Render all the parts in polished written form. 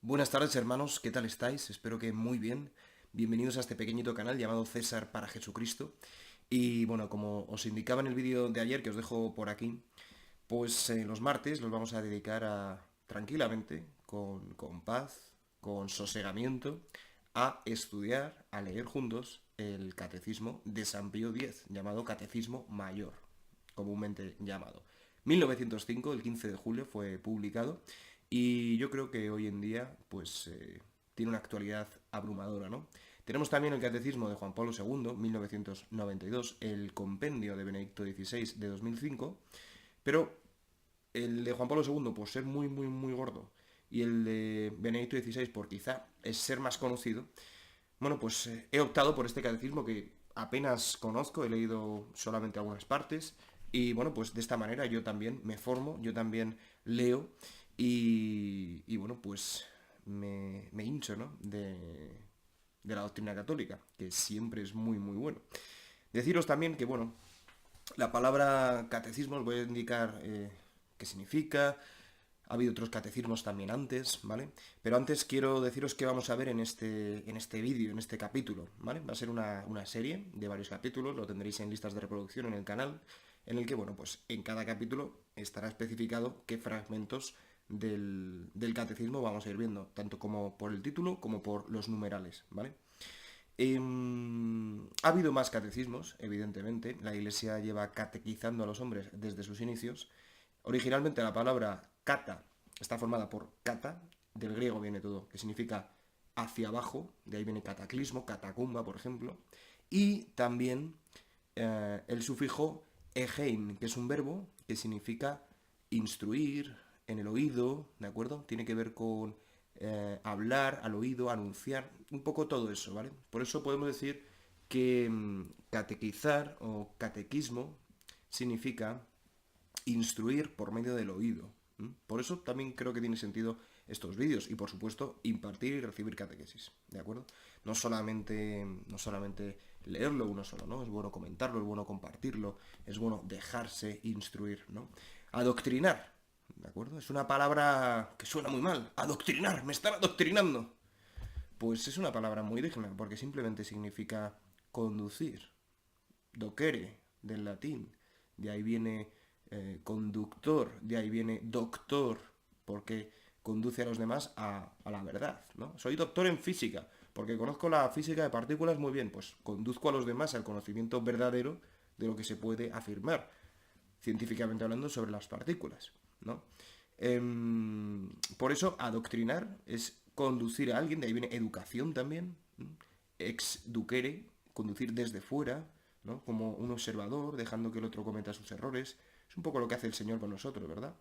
Buenas tardes, hermanos, ¿qué tal estáis? Espero que muy bien. Bienvenidos a este pequeñito canal llamado César para Jesucristo. Y bueno, como os indicaba en el vídeo de ayer que os dejo por aquí, pues los martes los vamos a dedicar a tranquilamente, con paz, con sosegamiento, a estudiar, a leer juntos el Catecismo de San Pío X, llamado Catecismo Mayor, comúnmente llamado. 1905, el 15 de julio, fue publicado y yo creo que hoy en día pues tiene una actualidad abrumadora, ¿no? Tenemos también el Catecismo de Juan Pablo II, 1992, el Compendio de Benedicto XVI de 2005, pero el de Juan Pablo II por ser muy gordo y el de Benedicto XVI por quizá es ser más conocido, bueno, pues he optado por este catecismo que apenas conozco, he leído solamente algunas partes y bueno, pues de esta manera yo también me formo, yo también leo y bueno, pues me hincho, ¿no? De la doctrina católica, que siempre es muy bueno. Deciros también que, bueno, la palabra catecismo os voy a indicar qué significa. Ha habido otros catecismos también antes, ¿vale? Pero antes quiero deciros qué vamos a ver en este vídeo, en este capítulo, ¿vale? Va a ser una serie de varios capítulos, lo tendréis en listas de reproducción en el canal, en el que, bueno, pues en cada capítulo estará especificado qué fragmentos del catecismo vamos a ir viendo, tanto como por el título como por los numerales, ¿vale? Ha habido más catecismos, evidentemente. La Iglesia lleva catequizando a los hombres desde sus inicios. Originalmente la palabra cata está formada por cata, del griego viene todo, que significa hacia abajo, de ahí viene cataclismo, catacumba, por ejemplo. Y también el sufijo egein, que es un verbo que significa instruir en el oído, ¿de acuerdo? Tiene que ver con hablar al oído, anunciar, un poco todo eso, ¿vale? Por eso podemos decir que catequizar o catequismo significa instruir por medio del oído. Por eso también creo que tiene sentido estos vídeos y por supuesto impartir y recibir catequesis, ¿de acuerdo? No solamente leerlo uno solo, ¿no? Es bueno comentarlo, es bueno compartirlo, es bueno dejarse instruir, ¿no? Adoctrinar, ¿de acuerdo? Es una palabra que suena muy mal. Adoctrinar, me están adoctrinando. Pues es una palabra muy digna porque simplemente significa conducir. Docere, del latín. De ahí viene conductor, de ahí viene doctor, porque conduce a los demás a la verdad, ¿no? Soy doctor en física, porque conozco la física de partículas muy bien, pues conduzco a los demás al conocimiento verdadero de lo que se puede afirmar, científicamente hablando, sobre las partículas, ¿no? Por eso, adoctrinar es conducir a alguien, de ahí viene educación también, ¿no? Ex ducere, conducir desde fuera, ¿no? Como un observador, dejando que el otro cometa sus errores. Es un poco lo que hace el Señor con nosotros, ¿verdad?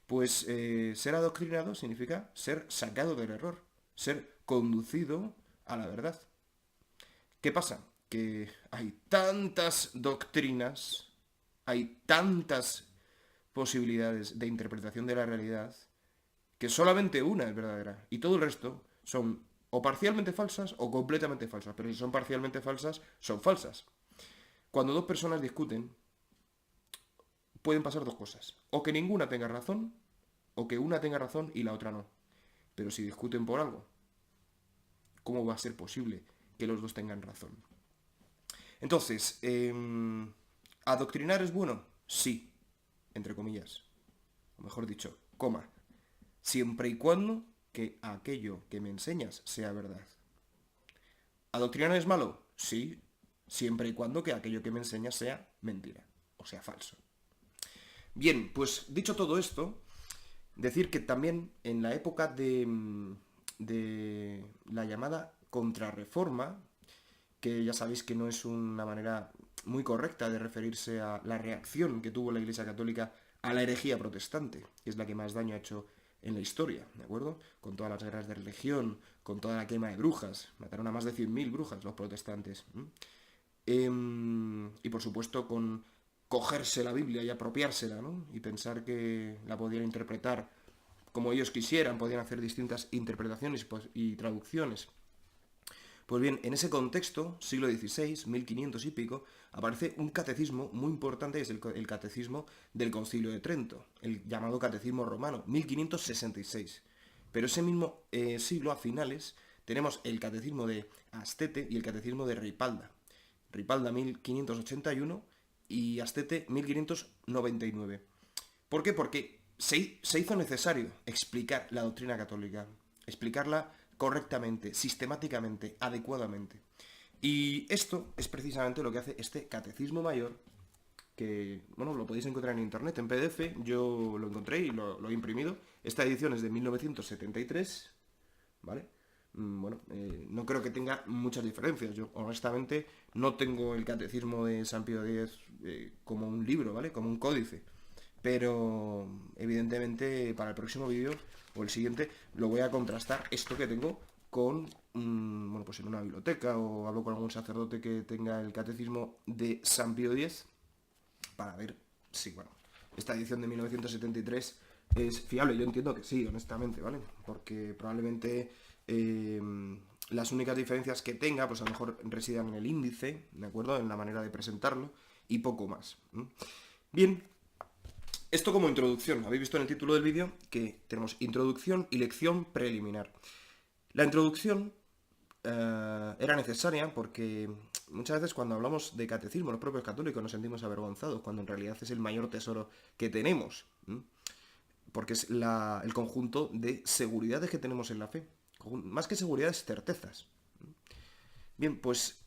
Pues ser adoctrinado significa ser sacado del error, ser conducido a la verdad. ¿Qué pasa? Que hay tantas doctrinas, hay tantas posibilidades de interpretación de la realidad que solamente una es verdadera y todo el resto son o parcialmente falsas o completamente falsas, pero si son parcialmente falsas, son falsas. Cuando dos personas discuten, pueden pasar dos cosas. O que ninguna tenga razón, o que una tenga razón y la otra no. Pero si discuten por algo, ¿cómo va a ser posible que los dos tengan razón? Entonces, ¿adoctrinar es bueno? Sí, entre comillas. O mejor dicho, coma. Siempre y cuando que aquello que me enseñas sea verdad. ¿Adoctrinar es malo? Sí, siempre y cuando que aquello que me enseñas sea mentira, o sea falso. Bien, pues dicho todo esto, decir que también en la época de la llamada contrarreforma, que ya sabéis que no es una manera muy correcta de referirse a la reacción que tuvo la Iglesia Católica a la herejía protestante, que es la que más daño ha hecho en la historia, ¿de acuerdo? Con todas las guerras de religión, con toda la quema de brujas, mataron a más de 100.000 brujas los protestantes. Y por supuesto con cogerse la Biblia y apropiársela, ¿no? Y pensar que la podían interpretar como ellos quisieran, podían hacer distintas interpretaciones y traducciones. Pues bien, en ese contexto, siglo XVI, 1500 y pico, aparece un catecismo muy importante, es el catecismo del Concilio de Trento, el llamado Catecismo Romano, 1566. Pero ese mismo siglo, a finales, tenemos el catecismo de Astete y el catecismo de Ripalda. Ripalda 1581 y Astete 1599. ¿Por qué? Porque se hizo necesario explicar la doctrina católica, explicarla correctamente, sistemáticamente, adecuadamente. Y esto es precisamente lo que hace este catecismo mayor, que, bueno, lo podéis encontrar en internet, en PDF, yo lo encontré y lo he imprimido. Esta edición es de 1973, ¿vale? Bueno, no creo que tenga muchas diferencias. Yo, honestamente, no tengo el catecismo de San Pío X como un libro, ¿vale? Como un códice. Pero, evidentemente, para el próximo vídeo o el siguiente, lo voy a contrastar esto que tengo con, bueno, pues en una biblioteca, o hablo con algún sacerdote que tenga el catecismo de San Pío X, para ver si, bueno, esta edición de 1973 es fiable. Yo entiendo que sí, honestamente, ¿vale? Porque probablemente las únicas diferencias que tenga, pues a lo mejor residan en el índice, ¿de acuerdo? En la manera de presentarlo y poco más. Bien, esto como introducción. Habéis visto en el título del vídeo que tenemos introducción y lección preliminar. La introducción era necesaria porque muchas veces cuando hablamos de catecismo, los propios católicos nos sentimos avergonzados, cuando en realidad es el mayor tesoro que tenemos, porque es el conjunto de seguridades que tenemos en la fe. Más que seguridades, certezas. Bien, pues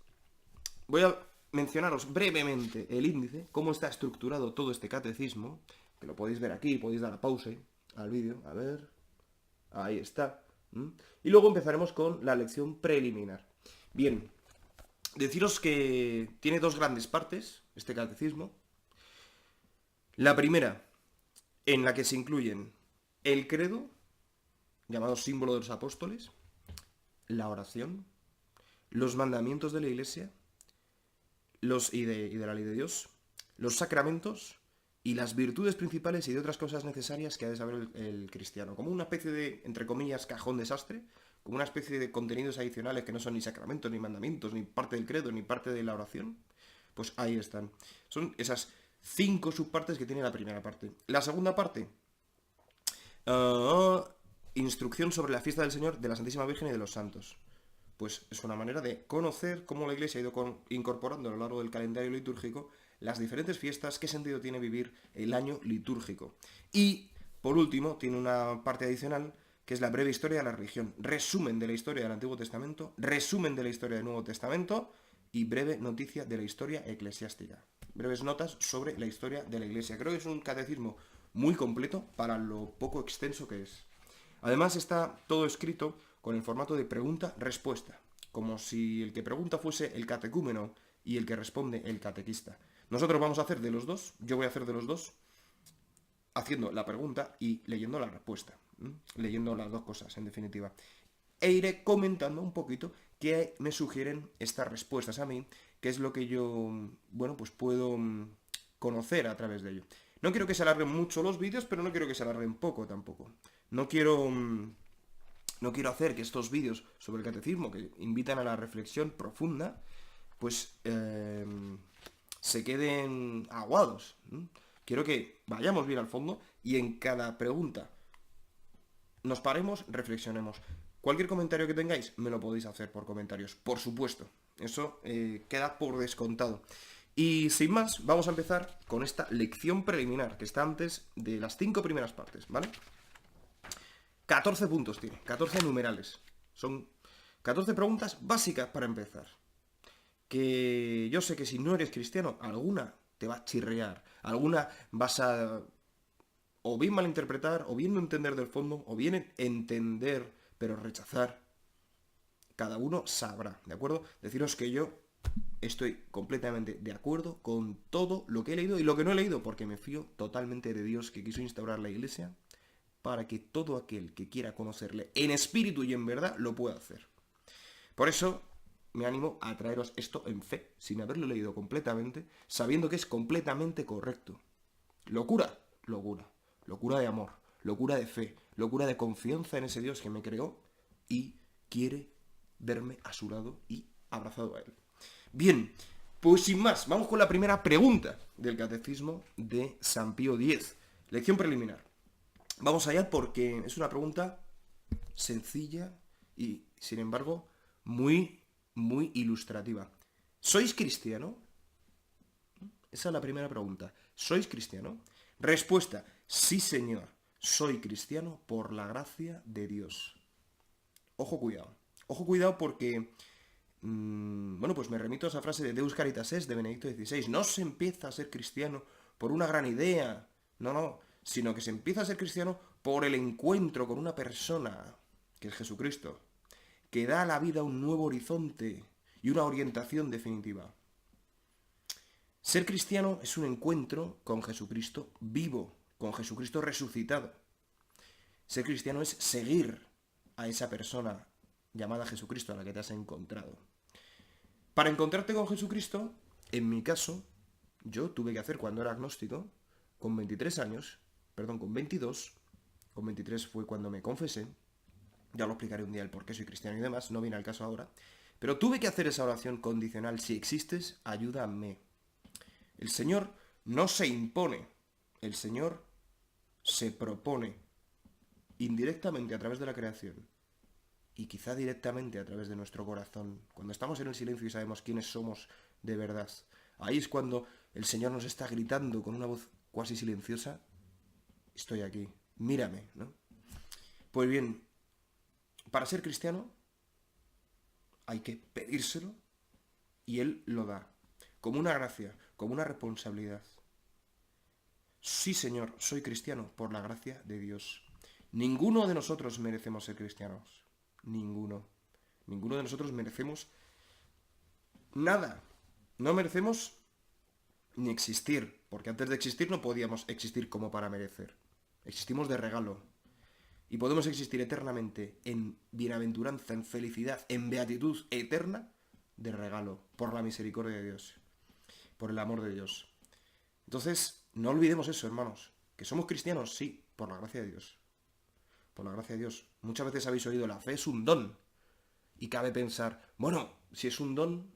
voy a mencionaros brevemente el índice, cómo está estructurado todo este catecismo, que lo podéis ver aquí, podéis dar a pause al vídeo, a ver, ahí está. Y luego empezaremos con la lección preliminar. Bien, deciros que tiene dos grandes partes, este catecismo. La primera, en la que se incluyen el credo, llamado símbolo de los apóstoles, la oración, los mandamientos de la Iglesia y de la ley de Dios, los sacramentos y las virtudes principales y de otras cosas necesarias que ha de saber el cristiano. Como una especie de, entre comillas, cajón desastre, como una especie de contenidos adicionales que no son ni sacramentos, ni mandamientos, ni parte del credo, ni parte de la oración. Pues ahí están. Son esas 5 subpartes que tiene la primera parte. La segunda parte, instrucción sobre la fiesta del Señor, de la Santísima Virgen y de los santos. Pues es una manera de conocer cómo la Iglesia ha ido incorporando a lo largo del calendario litúrgico las diferentes fiestas, qué sentido tiene vivir el año litúrgico. Y, por último, tiene una parte adicional, que es la breve historia de la religión. Resumen de la historia del Antiguo Testamento, resumen de la historia del Nuevo Testamento y breve noticia de la historia eclesiástica. Breves notas sobre la historia de la Iglesia. Creo que es un catecismo muy completo para lo poco extenso que es. Además está todo escrito con el formato de pregunta-respuesta, como si el que pregunta fuese el catecúmeno y el que responde el catequista. Nosotros vamos a hacer de los dos, yo voy a hacer de los dos, haciendo la pregunta y leyendo la respuesta, leyendo las dos cosas, en definitiva. E iré comentando un poquito qué me sugieren estas respuestas a mí, qué es lo que yo, bueno, pues puedo conocer a través de ello. No quiero que se alarguen mucho los vídeos, pero no quiero que se alarguen poco tampoco. No quiero hacer que estos vídeos sobre el catecismo, que invitan a la reflexión profunda, pues se queden aguados. Quiero que vayamos bien al fondo y en cada pregunta nos paremos, reflexionemos. Cualquier comentario que tengáis, me lo podéis hacer por comentarios, por supuesto. Eso queda por descontado. Y sin más, vamos a empezar con esta lección preliminar, que está antes de las 5 primeras partes, ¿vale? 14 puntos tiene, 14 numerales. Son 14 preguntas básicas para empezar. Que yo sé que si no eres cristiano, alguna te va a chirrear, alguna vas a o bien malinterpretar, o bien no entender del fondo, o bien entender pero rechazar. Cada uno sabrá, ¿de acuerdo? Deciros que yo estoy completamente de acuerdo con todo lo que he leído y lo que no he leído, porque me fío totalmente de Dios, que quiso instaurar la Iglesia para que todo aquel que quiera conocerle en espíritu y en verdad lo pueda hacer. Por eso me animo a traeros esto en fe, sin haberlo leído completamente, sabiendo que es completamente correcto. Locura, locura. Locura de amor, locura de fe, locura de confianza en ese Dios que me creó y quiere verme a su lado y abrazado a él. Bien, pues sin más, vamos con la primera pregunta del Catecismo de San Pío X. Lección preliminar. Vamos allá porque es una pregunta sencilla y, sin embargo, muy, muy ilustrativa. ¿Sois cristiano? Esa es la primera pregunta. ¿Sois cristiano? Respuesta, sí, señor. Soy cristiano por la gracia de Dios. Ojo, cuidado. Ojo, cuidado porque bueno, pues me remito a esa frase de Deus Caritas Est de Benedicto XVI. No se empieza a ser cristiano por una gran idea, no, sino que se empieza a ser cristiano por el encuentro con una persona, que es Jesucristo, que da a la vida un nuevo horizonte y una orientación definitiva. Ser cristiano es un encuentro con Jesucristo vivo, con Jesucristo resucitado. Ser cristiano es seguir a esa persona llamada Jesucristo a la que te has encontrado. Para encontrarte con Jesucristo, en mi caso, yo tuve que hacer cuando era agnóstico, con 23 años, perdón, con 22, con 23 fue cuando me confesé, ya lo explicaré un día el por qué soy cristiano y demás, no viene al caso ahora, pero tuve que hacer esa oración condicional: si existes, ayúdame. El Señor no se impone, el Señor se propone, indirectamente a través de la creación, y quizá directamente a través de nuestro corazón. Cuando estamos en el silencio y sabemos quiénes somos de verdad, ahí es cuando el Señor nos está gritando con una voz cuasi silenciosa: estoy aquí, mírame, ¿no? Pues bien, para ser cristiano hay que pedírselo y Él lo da, como una gracia, como una responsabilidad. Sí, Señor, soy cristiano por la gracia de Dios. Ninguno de nosotros merecemos ser cristianos. Ninguno. Ninguno de nosotros merecemos nada. No merecemos ni existir, porque antes de existir no podíamos existir como para merecer. Existimos de regalo. Y podemos existir eternamente en bienaventuranza, en felicidad, en beatitud eterna de regalo, por la misericordia de Dios, por el amor de Dios. Entonces, no olvidemos eso, hermanos, que somos cristianos, sí, por la gracia de Dios. Por la gracia de Dios. Muchas veces habéis oído: la fe es un don. Y cabe pensar, bueno, si es un don,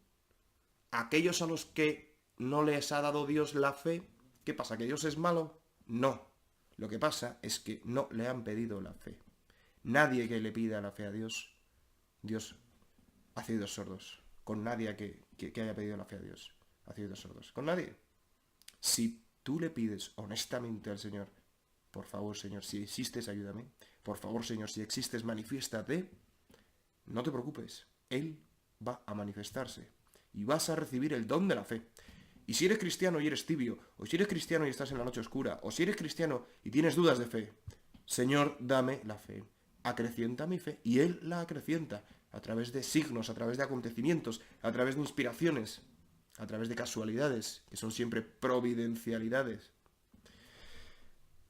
aquellos a los que no les ha dado Dios la fe, ¿qué pasa? ¿Que Dios es malo? No. Lo que pasa es que no le han pedido la fe. Nadie que le pida la fe a Dios, Dios hace oídos sordos. Con nadie que haya pedido la fe a Dios, hace oídos sordos. Con nadie. Si tú le pides honestamente al Señor: por favor, Señor, si existes, ayúdame. Por favor, Señor, si existes, manifiéstate. No te preocupes. Él va a manifestarse. Y vas a recibir el don de la fe. Y si eres cristiano y eres tibio, o si eres cristiano y estás en la noche oscura, o si eres cristiano y tienes dudas de fe: Señor, dame la fe. Acrecienta mi fe. Y Él la acrecienta a través de signos, a través de acontecimientos, a través de inspiraciones, a través de casualidades, que son siempre providencialidades.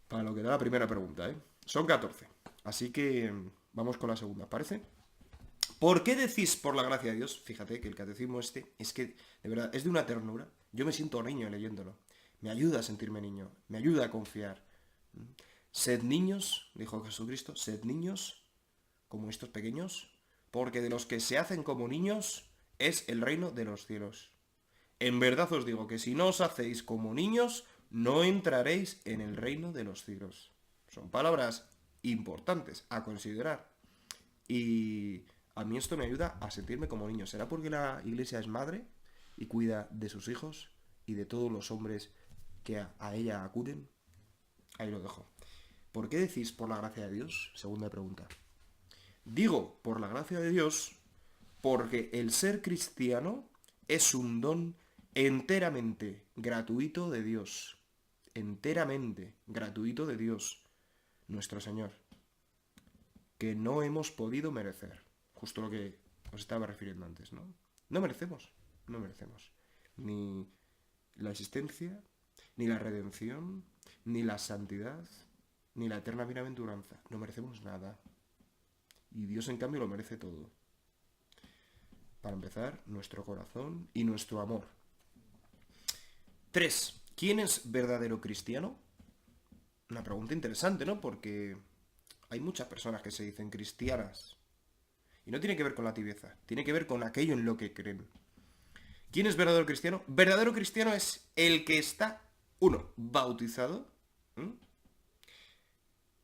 Para lo que da la primera pregunta, ¿eh? Son 14. Así que vamos con la segunda, ¿parece? ¿Por qué decís por la gracia de Dios? Fíjate que el catecismo este es que, de verdad, es de una ternura. Yo me siento niño leyéndolo. Me ayuda a sentirme niño, me ayuda a confiar. Sed niños, dijo Jesucristo, sed niños como estos pequeños, porque de los que se hacen como niños es el reino de los cielos. En verdad os digo que si no os hacéis como niños, no entraréis en el reino de los cielos. Son palabras importantes a considerar. Y a mí esto me ayuda a sentirme como niño. ¿Será porque la Iglesia es madre y cuida de sus hijos y de todos los hombres que a ella acuden? Ahí lo dejo. ¿Por qué decís por la gracia de Dios? Segunda pregunta. Digo por la gracia de Dios porque el ser cristiano es un don enteramente gratuito de Dios. Enteramente gratuito de Dios, nuestro Señor, que no hemos podido merecer. Justo lo que os estaba refiriendo antes, ¿no? No merecemos ni la existencia, ni la redención, ni la santidad, ni la eterna bienaventuranza. No merecemos nada. Y Dios, en cambio, lo merece todo. Para empezar, nuestro corazón y nuestro amor. 3. ¿Quién es verdadero cristiano? Una pregunta interesante, ¿no? Porque hay muchas personas que se dicen cristianas. Y no tiene que ver con la tibieza, tiene que ver con aquello en lo que creen. ¿Quién es verdadero cristiano? Verdadero cristiano es el que está, 1, bautizado.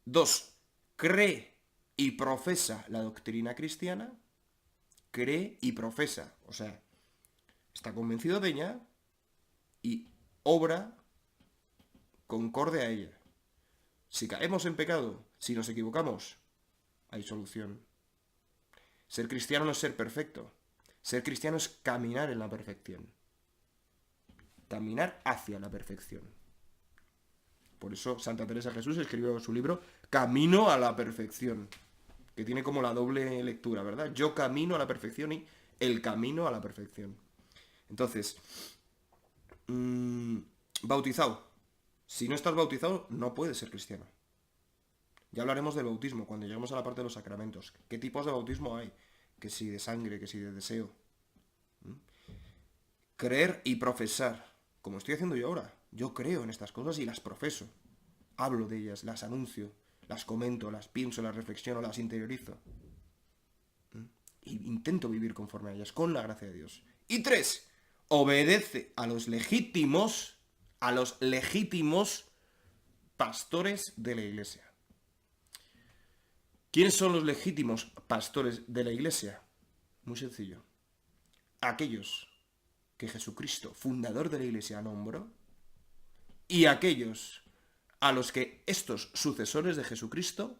2, cree y profesa la doctrina cristiana, cree y profesa, o sea, está convencido de ella y obra concorde a ella. Si caemos en pecado, si nos equivocamos, hay solución. Ser cristiano no es ser perfecto. Ser cristiano es caminar en la perfección. Caminar hacia la perfección. Por eso Santa Teresa de Jesús escribió su libro Camino a la perfección, que tiene como la doble lectura, ¿verdad? Yo camino a la perfección y el camino a la perfección. Entonces, bautizado. Si no estás bautizado, no puedes ser cristiano. Ya hablaremos del bautismo cuando lleguemos a la parte de los sacramentos. ¿Qué tipos de bautismo hay? Que si de sangre, que si de deseo. Creer y profesar, como estoy haciendo yo ahora. Yo creo en estas cosas y las profeso. Hablo de ellas, las anuncio, las comento, las pienso, las reflexiono, las interiorizo. Y intento vivir conforme a ellas, con la gracia de Dios. Y 3, obedece a los legítimos pastores de la Iglesia. ¿Quiénes son los legítimos pastores de la Iglesia? Muy sencillo. Aquellos que Jesucristo, fundador de la Iglesia, nombró, y aquellos a los que estos sucesores de Jesucristo,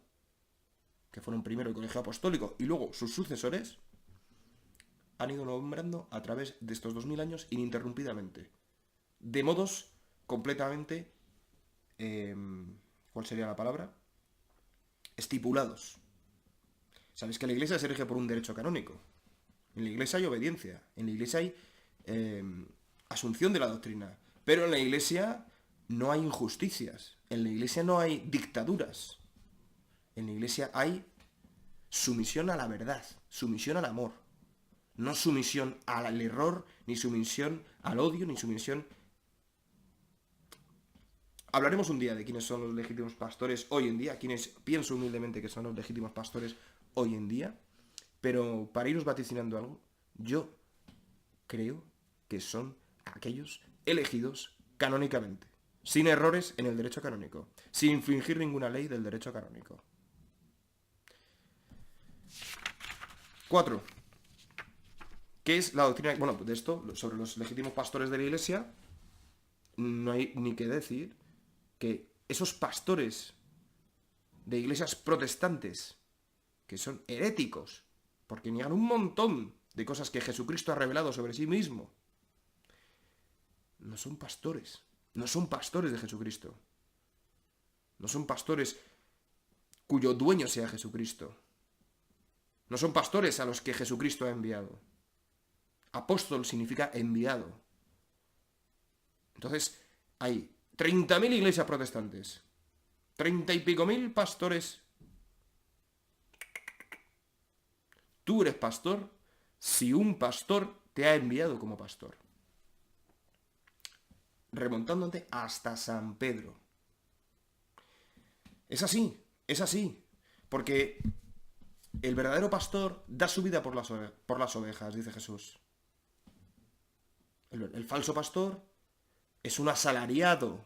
que fueron primero el colegio apostólico y luego sus sucesores, han ido nombrando a través de estos 2000 años ininterrumpidamente, de modos completamente, ¿cuál sería la palabra? Estipulados. Sabéis que la Iglesia se rige por un derecho canónico. En la Iglesia hay obediencia, en la Iglesia hay asunción de la doctrina, pero en la Iglesia no hay injusticias, en la Iglesia no hay dictaduras, en la Iglesia hay sumisión a la verdad, sumisión al amor, no sumisión al error, ni sumisión al odio, ni sumisión... Hablaremos un día de quiénes son los legítimos pastores hoy en día, quienes pienso humildemente que son los legítimos pastores hoy en día, pero para iros vaticinando algo, yo creo que son aquellos elegidos canónicamente, sin errores en el derecho canónico, sin infringir ninguna ley del derecho canónico. 4. ¿Qué es la doctrina? Bueno, de esto, sobre los legítimos pastores de la Iglesia, no hay ni que decir que esos pastores de iglesias protestantes, que son heréticos, porque niegan un montón de cosas que Jesucristo ha revelado sobre sí mismo, no son pastores de Jesucristo, no son pastores cuyo dueño sea Jesucristo, no son pastores a los que Jesucristo ha enviado. Apóstol significa enviado. Entonces, hay 30.000 iglesias protestantes, 30 y pico mil pastores. Tú eres pastor si un pastor te ha enviado como pastor. Remontándote hasta San Pedro. Es así, porque el verdadero pastor da su vida por las ovejas, dice Jesús. El falso pastor es un asalariado.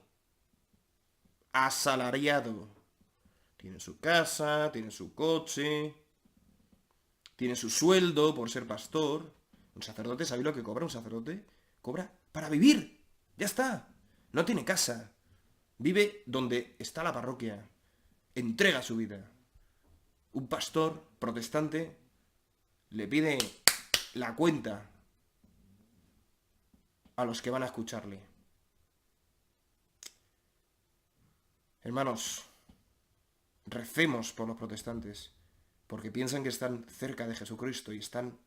Tiene su casa, tiene su coche, tiene su sueldo por ser pastor. Un sacerdote, ¿sabéis lo que cobra? Un sacerdote cobra para vivir. Ya está. No tiene casa. Vive donde está la parroquia. Entrega su vida. Un pastor protestante le pide la cuenta a los que van a escucharle. Hermanos, recemos por los protestantes, porque piensan que están cerca de Jesucristo y están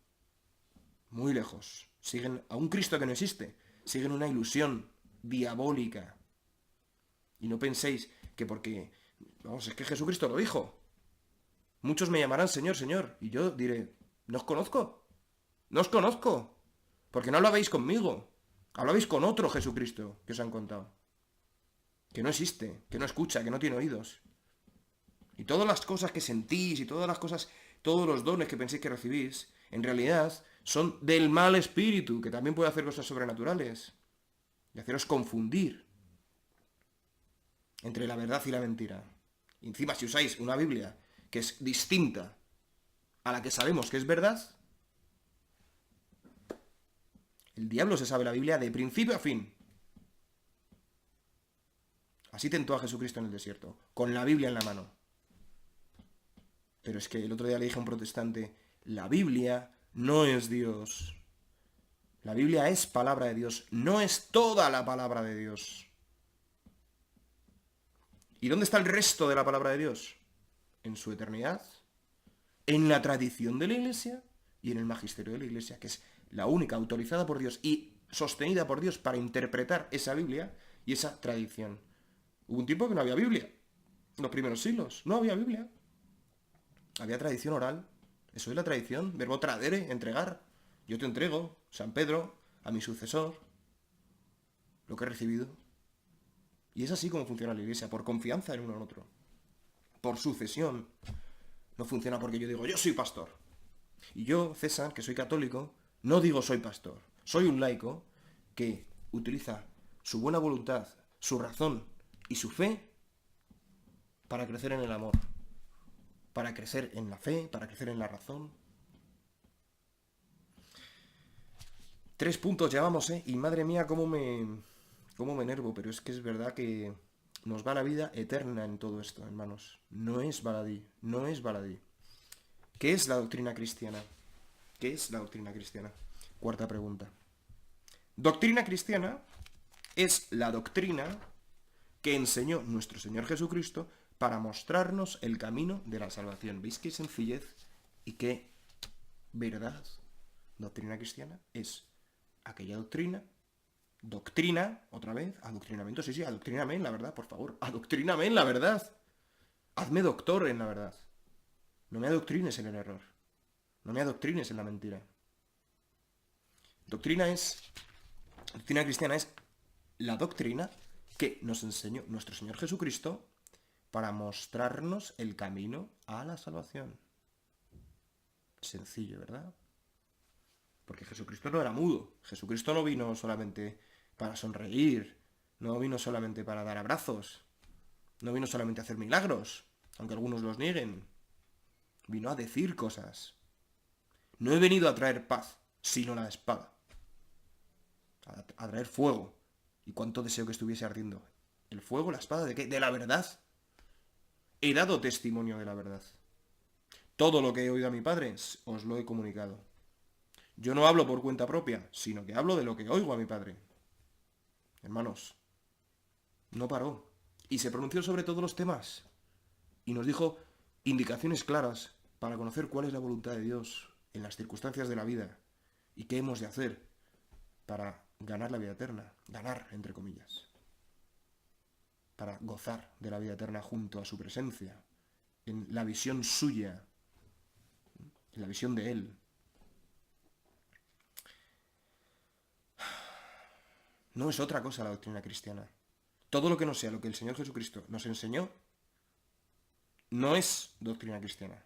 muy lejos. Siguen a un Cristo que no existe, siguen una ilusión diabólica. Y no penséis que porque... Vamos, es que Jesucristo lo dijo. Muchos me llamarán Señor, Señor, y yo diré, no os conozco, porque no hablabais conmigo, hablabais con otro Jesucristo que os han contado, que no existe, que no escucha, que no tiene oídos. Y todas las cosas que sentís y todas las cosas, todos los dones que penséis que recibís, en realidad son del mal espíritu, que también puede hacer cosas sobrenaturales y haceros confundir entre la verdad y la mentira. Y encima, si usáis una Biblia que es distinta a la que sabemos que es verdad, el diablo se sabe la Biblia de principio a fin. Así tentó a Jesucristo en el desierto, con la Biblia en la mano. Pero es que el otro día le dije a un protestante, la Biblia no es Dios. La Biblia es palabra de Dios, no es toda la palabra de Dios. ¿Y dónde está el resto de la palabra de Dios? En su eternidad, en la tradición de la Iglesia y en el magisterio de la Iglesia, que es la única autorizada por Dios y sostenida por Dios para interpretar esa Biblia y esa tradición. Hubo un tiempo que no había Biblia. En los primeros siglos no había Biblia. Había tradición oral. Eso es la tradición. Verbo tradere, entregar. Yo te entrego, San Pedro, a mi sucesor, lo que he recibido. Y es así como funciona la Iglesia, por confianza en uno en otro. Por sucesión. No funciona porque yo digo, yo soy pastor. Y yo, César, que soy católico, no digo soy pastor. Soy un laico que utiliza su buena voluntad, su razón y su fe para crecer en el amor. Para crecer en la fe, para crecer en la razón. 3 puntos llevamos, ¿eh? Y madre mía, cómo me enervo. Pero es que es verdad que nos va la vida eterna en todo esto, hermanos. No es baladí, no es baladí. ¿Qué es la doctrina cristiana? ¿Qué es la doctrina cristiana? Cuarta pregunta. Doctrina cristiana es la doctrina que enseñó nuestro Señor Jesucristo para mostrarnos el camino de la salvación. ¿Veis qué sencillez y qué verdad? Doctrina cristiana es aquella doctrina, otra vez, adoctrinamiento, sí, adoctríname en la verdad, por favor, adoctríname en la verdad. Hazme doctor en la verdad. No me adoctrines en el error. No me adoctrines en la mentira. Doctrina cristiana es la doctrina que nos enseñó nuestro Señor Jesucristo para mostrarnos el camino a la salvación. Sencillo, ¿verdad? Porque Jesucristo no era mudo. Jesucristo no vino solamente para sonreír, no vino solamente para dar abrazos, no vino solamente a hacer milagros, aunque algunos los nieguen. Vino a decir cosas. No he venido a traer paz, sino la espada. A traer fuego. ¿Y cuánto deseo que estuviese ardiendo? ¿El fuego, la espada, de qué? De la verdad. He dado testimonio de la verdad. Todo lo que he oído a mi Padre os lo he comunicado. Yo no hablo por cuenta propia, sino que hablo de lo que oigo a mi Padre. Hermanos, no paró. Y se pronunció sobre todos los temas. Y nos dijo indicaciones claras para conocer cuál es la voluntad de Dios en las circunstancias de la vida y qué hemos de hacer para ganar la vida eterna. Ganar, entre comillas. Para gozar de la vida eterna junto a su presencia, en la visión suya, en la visión de Él. No es otra cosa la doctrina cristiana. Todo lo que no sea lo que el Señor Jesucristo nos enseñó, no es doctrina cristiana.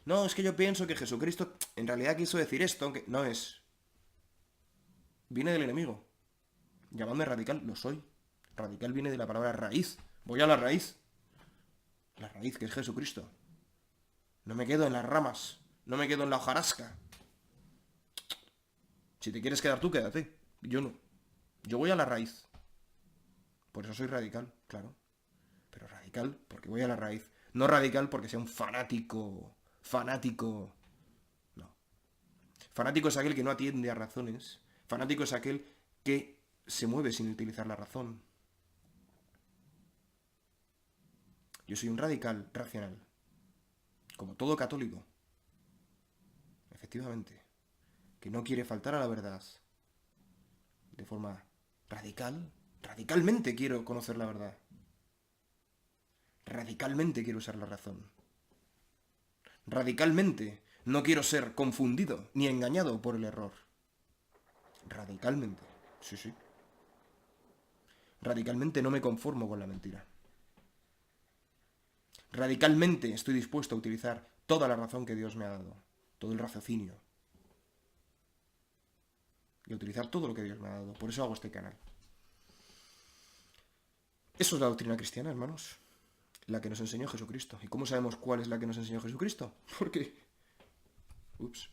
No, es que yo pienso que Jesucristo en realidad quiso decir esto, aunque no es. Viene del enemigo. Llamadme radical, lo soy. Radical viene de la palabra raíz. Voy a la raíz. La raíz que es Jesucristo. No me quedo en las ramas. No me quedo en la hojarasca. Si te quieres quedar tú, quédate. Yo no. Yo voy a la raíz. Por eso soy radical, claro. Pero radical porque voy a la raíz. No radical porque sea un fanático. Fanático. No. Fanático es aquel que no atiende a razones. Fanático es aquel que se mueve sin utilizar la razón. Yo soy un radical racional. Como todo católico. Efectivamente. Que no quiere faltar a la verdad. De forma radical. Radicalmente quiero conocer la verdad. Radicalmente quiero usar la razón. Radicalmente no quiero ser confundido ni engañado por el error. Radicalmente. Sí, sí. Radicalmente no me conformo con la mentira. Radicalmente estoy dispuesto a utilizar toda la razón que Dios me ha dado. Todo el raciocinio. Y a utilizar todo lo que Dios me ha dado. Por eso hago este canal. Eso es la doctrina cristiana, hermanos. La que nos enseñó Jesucristo. ¿Y cómo sabemos cuál es la que nos enseñó Jesucristo? Porque... Ups.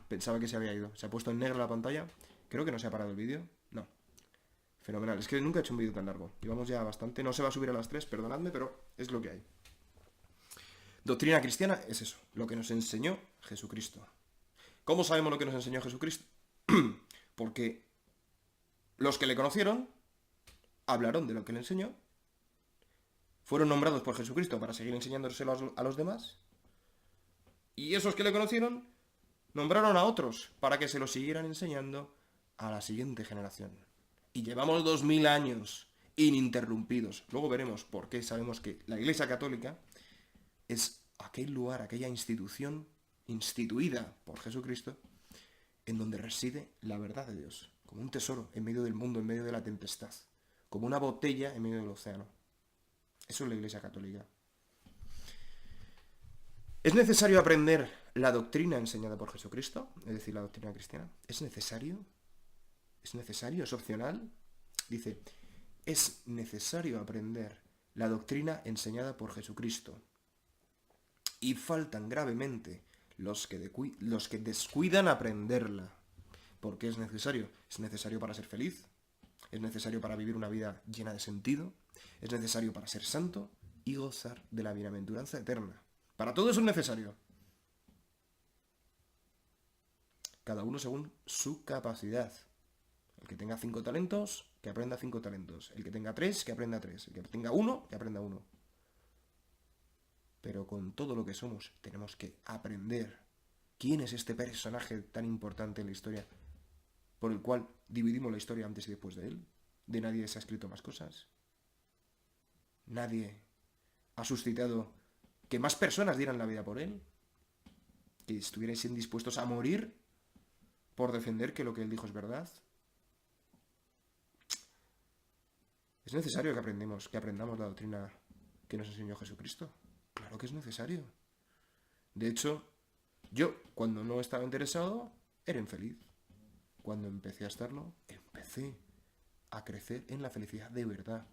Pensaba que se había ido. Se ha puesto en negro la pantalla. Creo que no se ha parado el vídeo. No. Fenomenal. Es que nunca he hecho un vídeo tan largo. Llevamos ya bastante. No se va a subir a las 3, perdonadme, pero es lo que hay. Doctrina cristiana es eso. Lo que nos enseñó Jesucristo. ¿Cómo sabemos lo que nos enseñó Jesucristo? Porque los que le conocieron hablaron de lo que le enseñó. Fueron nombrados por Jesucristo para seguir enseñándoselo a los demás. Y esos que le conocieron nombraron a otros para que se lo siguieran enseñando a la siguiente generación. Y llevamos 2000 años ininterrumpidos. Luego veremos por qué sabemos que la Iglesia Católica es aquel lugar, aquella institución instituida por Jesucristo en donde reside la verdad de Dios, como un tesoro en medio del mundo, en medio de la tempestad, como una botella en medio del océano. Eso es la Iglesia Católica. ¿Es necesario aprender la doctrina enseñada por Jesucristo? Es decir, la doctrina cristiana. ¿Es necesario? ¿Es necesario? ¿Es opcional? Dice, es necesario aprender la doctrina enseñada por Jesucristo. Y faltan gravemente los que descuidan aprenderla. ¿Por qué es necesario? Es necesario para ser feliz. Es necesario para vivir una vida llena de sentido. Es necesario para ser santo y gozar de la bienaventuranza eterna. Para todo eso es necesario. Cada uno según su capacidad. El que tenga 5 talentos, que aprenda 5 talentos. El que tenga 3, que aprenda 3. El que tenga 1, que aprenda 1. Pero con todo lo que somos, tenemos que aprender quién es este personaje tan importante en la historia, por el cual dividimos la historia antes y después de él. De nadie se ha escrito más cosas. Nadie ha suscitado que más personas dieran la vida por él, que estuvieran dispuestos a morir por defender que lo que él dijo es verdad. ¿Es necesario que aprendamos la doctrina que nos enseñó Jesucristo? Claro que es necesario. De hecho, yo, cuando no estaba interesado, era infeliz. Cuando empecé a estarlo, empecé a crecer en la felicidad de verdad.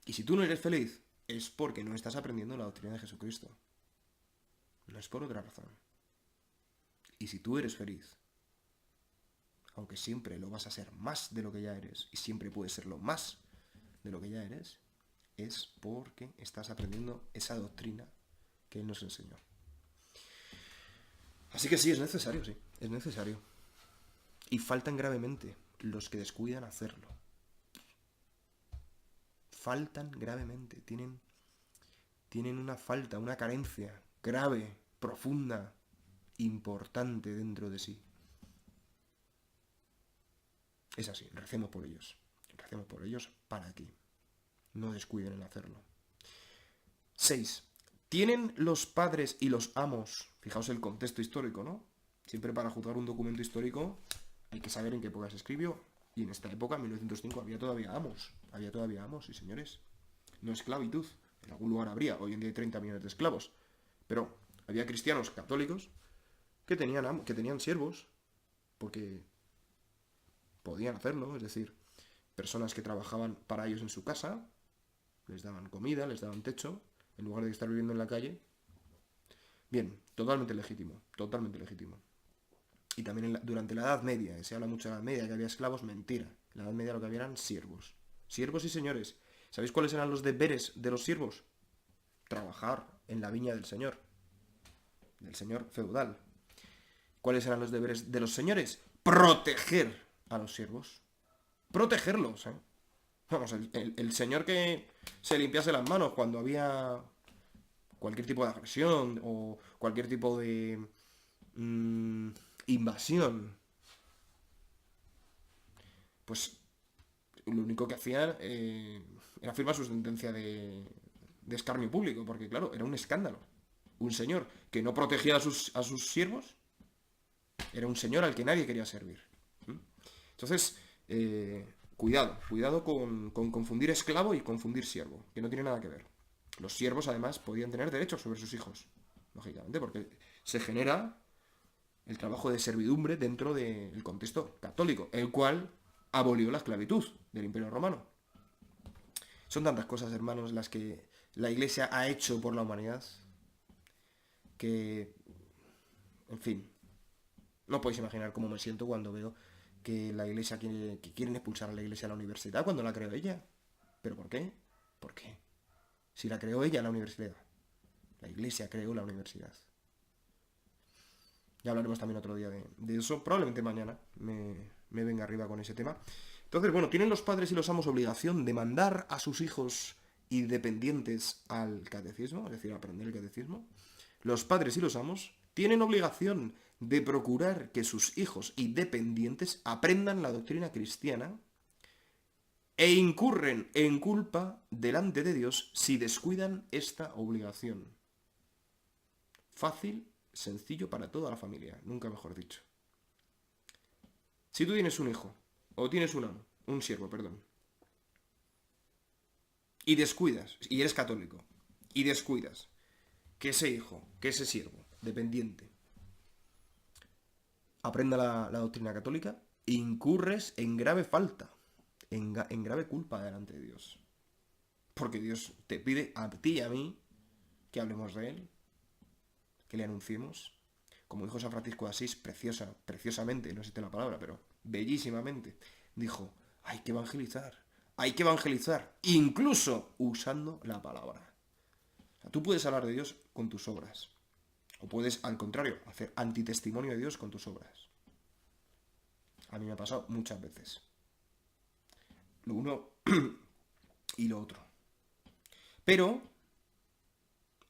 Y si tú no eres feliz, es porque no estás aprendiendo la doctrina de Jesucristo. No es por otra razón. Y si tú eres feliz, aunque siempre lo vas a ser más de lo que ya eres, y siempre puedes serlo más de lo que ya eres, es porque estás aprendiendo esa doctrina que Él nos enseñó. Así que sí, es necesario, sí, es necesario. Y faltan gravemente los que descuidan hacerlo. Faltan gravemente, tienen una falta, una carencia grave, profunda, importante dentro de sí. Es así, recemos por ellos para que no descuiden en hacerlo. 6. ¿Tienen los padres y los amos, fijaos el contexto histórico, ¿no? Siempre para juzgar un documento histórico hay que saber en qué época se escribió. Y en esta época, en 1905, había todavía amos, sí señores. No esclavitud, en algún lugar habría, hoy en día hay 30 millones de esclavos. Pero había cristianos católicos que tenían siervos, porque podían hacerlo, es decir, personas que trabajaban para ellos en su casa, les daban comida, les daban techo, en lugar de estar viviendo en la calle. Bien, totalmente legítimo, totalmente legítimo. Y también durante la Edad Media, se habla mucho de la Edad Media, que había esclavos, mentira. En la Edad Media lo que había eran siervos. Siervos y señores. ¿Sabéis cuáles eran los deberes de los siervos? Trabajar en la viña del señor feudal. ¿Cuáles eran los deberes de los señores? Proteger a los siervos. Protegerlos, ¿eh? Vamos, el señor que se limpiase las manos cuando había cualquier tipo de agresión o cualquier tipo de invasión, pues lo único que hacían era firmar su sentencia de escarnio público, porque claro, era un escándalo. Un señor que no protegía a sus siervos era un señor al que nadie quería servir. Entonces, cuidado con confundir esclavo y confundir siervo, que no tiene nada que ver. Los siervos además podían tener derechos sobre sus hijos, lógicamente, porque se genera el trabajo de servidumbre dentro del contexto católico, el cual abolió la esclavitud del Imperio Romano. Son tantas cosas, hermanos, las que la Iglesia ha hecho por la humanidad, que, en fin, no podéis imaginar cómo me siento cuando veo que la Iglesia que quieren expulsar a la Iglesia a la universidad cuando la creó ella. ¿Pero por qué? ¿Por qué? Si la creó ella la universidad. La Iglesia creó la universidad. Ya hablaremos también otro día de eso. Probablemente mañana me venga arriba con ese tema. Entonces, bueno, ¿tienen los padres y los amos obligación de mandar a sus hijos y dependientes al catecismo? Es decir, a aprender el catecismo. Los padres y los amos tienen obligación de procurar que sus hijos y dependientes aprendan la doctrina cristiana e incurren en culpa delante de Dios si descuidan esta obligación. Fácil, sencillo para toda la familia, nunca mejor dicho. Si tú tienes un hijo, o tienes un siervo, perdón, y descuidas, y eres católico, y descuidas que ese hijo, que ese siervo, dependiente, aprenda la doctrina católica, incurres en grave falta, en grave culpa delante de Dios. Porque Dios te pide a ti y a mí que hablemos de Él, que le anunciemos. Como dijo San Francisco de Asís, preciosamente, no existe la palabra, pero bellísimamente, dijo, hay que evangelizar, incluso usando la palabra. O sea, tú puedes hablar de Dios con tus obras, o puedes, al contrario, hacer antitestimonio de Dios con tus obras. A mí me ha pasado muchas veces. Lo uno y lo otro. Pero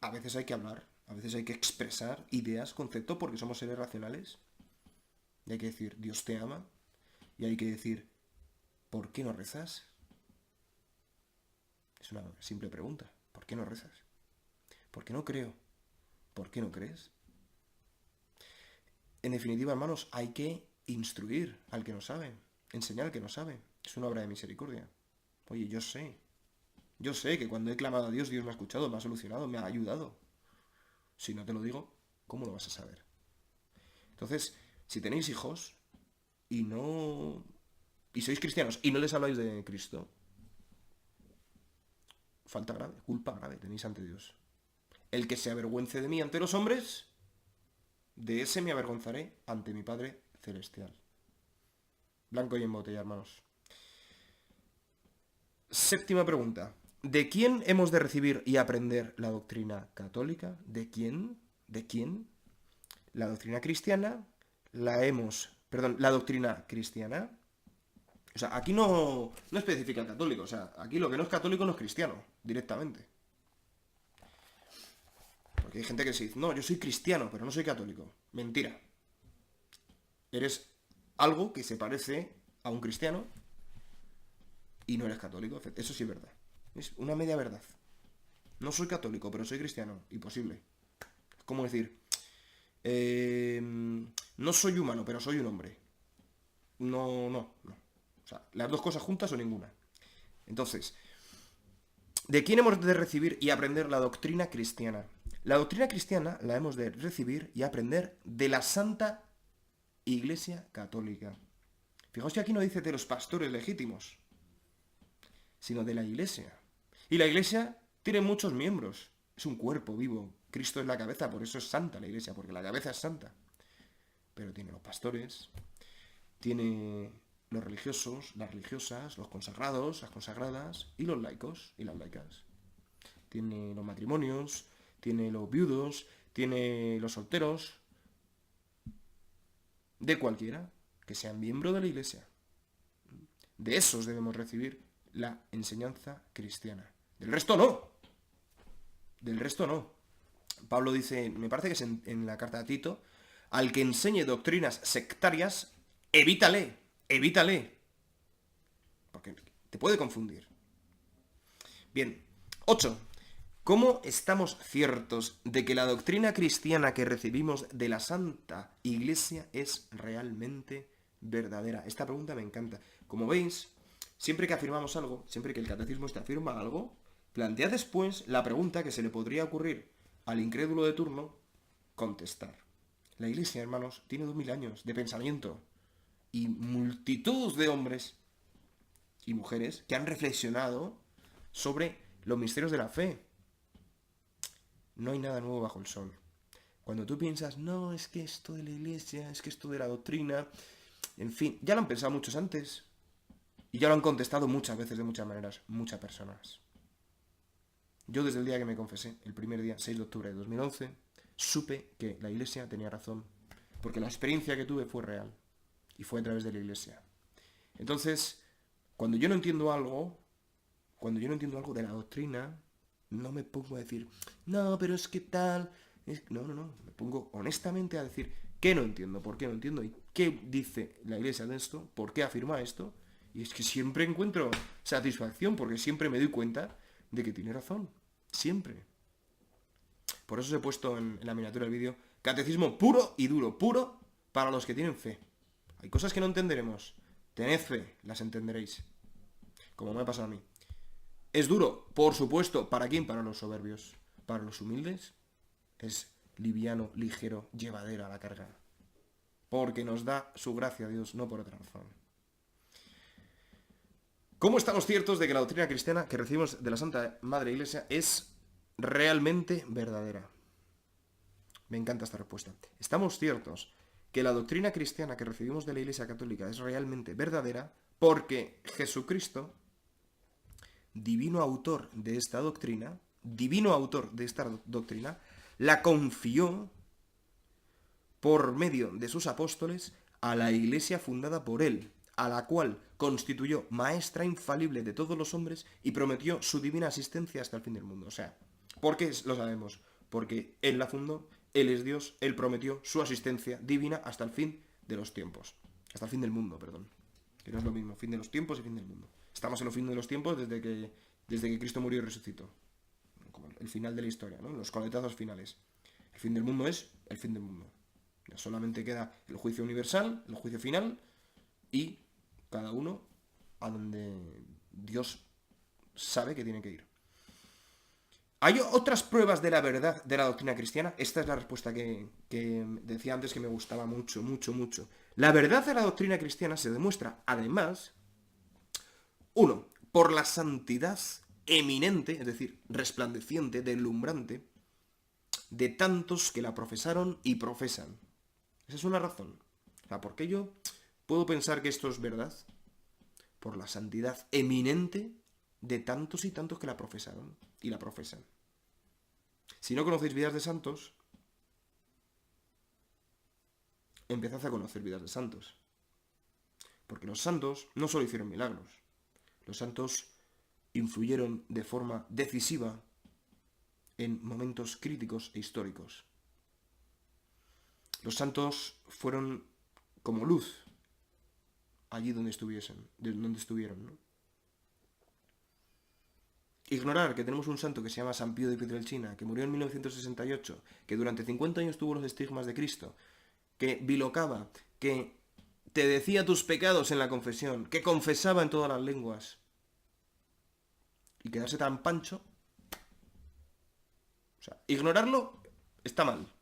a veces hay que hablar, a veces hay que expresar ideas, conceptos, porque somos seres racionales. Y hay que decir, Dios te ama. Y hay que decir, ¿por qué no rezas? Es una simple pregunta. ¿Por qué no rezas? ¿Por qué no creo? ¿Por qué no crees? En definitiva, hermanos, hay que instruir al que no sabe, enseñar al que no sabe. Es una obra de misericordia. Oye, yo sé que cuando he clamado a Dios, Dios me ha escuchado, me ha solucionado, me ha ayudado. Si no te lo digo, ¿cómo lo vas a saber? Entonces, si tenéis hijos y sois cristianos y no les habláis de Cristo, falta grave, culpa grave tenéis ante Dios. El que se avergüence de mí ante los hombres, de ese me avergonzaré ante mi Padre Celestial. Blanco y en botella, hermanos. Séptima pregunta. ¿De quién hemos de recibir y aprender la doctrina católica? ¿De quién? ¿De quién? La doctrina cristiana la doctrina cristiana. O sea, aquí no especifica católico. O sea, aquí lo que no es católico no es cristiano, directamente. Porque hay gente que se dice, no, yo soy cristiano, pero no soy católico. Mentira. Eres algo que se parece a un cristiano y no eres católico. Eso sí es verdad. Es una media verdad. No soy católico, pero soy cristiano. Imposible. Es como decir, no soy humano, pero soy un hombre. No. O sea, las dos cosas juntas o ninguna. Entonces, ¿de quién hemos de recibir y aprender la doctrina cristiana? La doctrina cristiana la hemos de recibir y aprender de la Santa Iglesia Católica. Fijaos que aquí no dice de los pastores legítimos, sino de la Iglesia. Y la Iglesia tiene muchos miembros. Es un cuerpo vivo. Cristo es la cabeza, por eso es santa la Iglesia, porque la cabeza es santa. Pero tiene los pastores, tiene los religiosos, las religiosas, los consagrados, las consagradas, y los laicos y las laicas. Tiene los matrimonios, tiene los viudos, tiene los solteros, de cualquiera que sea miembro de la Iglesia. De esos debemos recibir la enseñanza cristiana. Del resto no. Del resto no. Pablo dice, me parece que es en la carta a Tito, al que enseñe doctrinas sectarias, evítale. Porque te puede confundir. Bien. 8. ¿Cómo estamos ciertos de que la doctrina cristiana que recibimos de la Santa Iglesia es realmente verdadera? Esta pregunta me encanta. Como veis, siempre que afirmamos algo, siempre que el catecismo te afirma algo, plantea después la pregunta que se le podría ocurrir al incrédulo de turno contestar. La Iglesia, hermanos, tiene 2000 años de pensamiento y multitud de hombres y mujeres que han reflexionado sobre los misterios de la fe. No hay nada nuevo bajo el sol. Cuando tú piensas, no, es que esto de la iglesia, es que esto de la doctrina, en fin, ya lo han pensado muchos antes. Y ya lo han contestado muchas veces, de muchas maneras, muchas personas. Yo desde el día que me confesé, el primer día, 6 de octubre de 2011, supe que la iglesia tenía razón. Porque la experiencia que tuve fue real. Y fue a través de la iglesia. Entonces, cuando yo no entiendo algo de la doctrina, no me pongo a decir, no, pero es que tal... No. Me pongo honestamente a decir qué no entiendo, por qué no entiendo y qué dice la iglesia de esto, por qué afirma esto. Y es que siempre encuentro satisfacción porque siempre me doy cuenta de que tiene razón. Siempre. Por eso os he puesto en la miniatura del vídeo catecismo puro y duro, puro para los que tienen fe. Hay cosas que no entenderemos. Tened fe, las entenderéis. Como me ha pasado a mí. ¿Es duro? Por supuesto. ¿Para quién? Para los soberbios. Para los humildes es liviano, ligero, llevadera la carga. Porque nos da su gracia a Dios, no por otra razón. ¿Cómo estamos ciertos de que la doctrina cristiana que recibimos de la Santa Madre Iglesia es realmente verdadera? Me encanta esta respuesta. Estamos ciertos que la doctrina cristiana que recibimos de la Iglesia Católica es realmente verdadera porque Jesucristo, divino autor de esta doctrina, la confió por medio de sus apóstoles a la Iglesia fundada por él, a la cual constituyó maestra infalible de todos los hombres y prometió su divina asistencia hasta el fin del mundo. O sea, ¿por qué lo sabemos? Porque él la fundó, él es Dios, él prometió su asistencia divina hasta el fin de los tiempos. Hasta el fin del mundo, perdón. Que no es lo mismo, fin de los tiempos y fin del mundo. Estamos en el fin de los tiempos desde que Cristo murió y resucitó. Como el final de la historia, ¿no? Los coletazos finales. El fin del mundo es el fin del mundo. Ya solamente queda el juicio universal, el juicio final, y cada uno a donde Dios sabe que tiene que ir. ¿Hay otras pruebas de la verdad de la doctrina cristiana? Esta es la respuesta que decía antes que me gustaba mucho. La verdad de la doctrina cristiana se demuestra, además, 1, por la santidad eminente, es decir, resplandeciente, deslumbrante, de tantos que la profesaron y profesan. Esa es una razón. O sea, ¿por qué yo puedo pensar que esto es verdad? Por la santidad eminente de tantos y tantos que la profesaron y la profesan. Si no conocéis vidas de santos, empezad a conocer vidas de santos. Porque los santos no solo hicieron milagros. Los santos influyeron de forma decisiva en momentos críticos e históricos. Los santos fueron como luz allí donde estuvieron, ¿no? Ignorar que tenemos un santo que se llama San Pío de Pietrelcina, que murió en 1968, que durante 50 años tuvo los estigmas de Cristo, que bilocaba, que te decía tus pecados en la confesión, que confesaba en todas las lenguas, y quedarse tan pancho. O sea, ignorarlo está mal,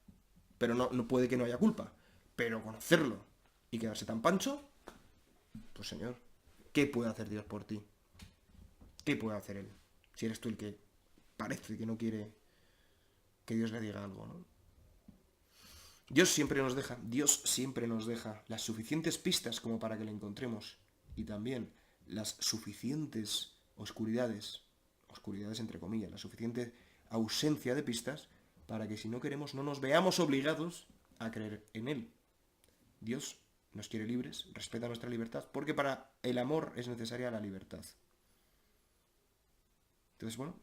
pero no puede que no haya culpa. Pero conocerlo y quedarse tan pancho, pues señor, ¿qué puede hacer Dios por ti? ¿Qué puede hacer Él? Si eres tú el que parece que no quiere que Dios le diga algo, ¿no? Dios siempre nos deja las suficientes pistas como para que le encontremos. Y también las suficientes oscuridades entre comillas, la suficiente ausencia de pistas para que si no queremos no nos veamos obligados a creer en Él. Dios nos quiere libres, respeta nuestra libertad, porque para el amor es necesaria la libertad. Entonces, bueno,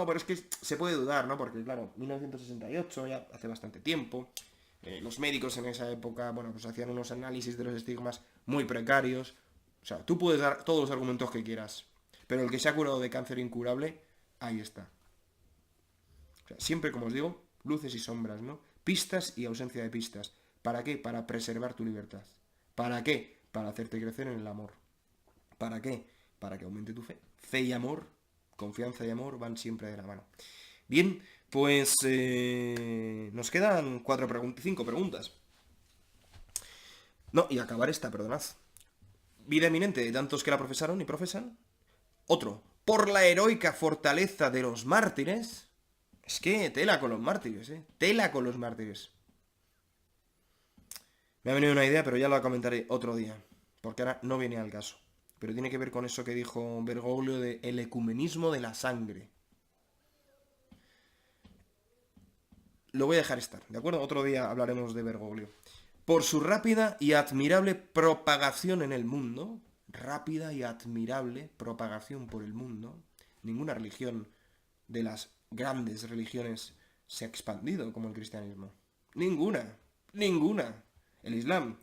pero es que se puede dudar, ¿no? Porque, claro, 1968, ya hace bastante tiempo, los médicos en esa época, pues hacían unos análisis de los estigmas muy precarios. O sea, tú puedes dar todos los argumentos que quieras, pero el que se ha curado de cáncer incurable, ahí está. O sea, siempre, como os digo, luces y sombras, ¿no? Pistas y ausencia de pistas. ¿Para qué? Para preservar tu libertad. ¿Para qué? Para hacerte crecer en el amor. ¿Para qué? Para que aumente tu fe. Fe y amor, confianza y amor van siempre de la mano. Bien, pues nos quedan 5 preguntas. No, y acabar esta, perdonad. Vida eminente de tantos que la profesaron y profesan. Otro, por la heroica fortaleza de los mártires. Es que tela con los mártires, tela con los mártires. Me ha venido una idea, pero ya la comentaré otro día, porque ahora no viene al caso. Pero tiene que ver con eso que dijo Bergoglio de el ecumenismo de la sangre. Lo voy a dejar estar, ¿de acuerdo? Otro día hablaremos de Bergoglio. Por su rápida y admirable propagación en el mundo, rápida y admirable propagación por el mundo, ninguna religión de las grandes religiones se ha expandido como el cristianismo. Ninguna, ninguna. El Islam,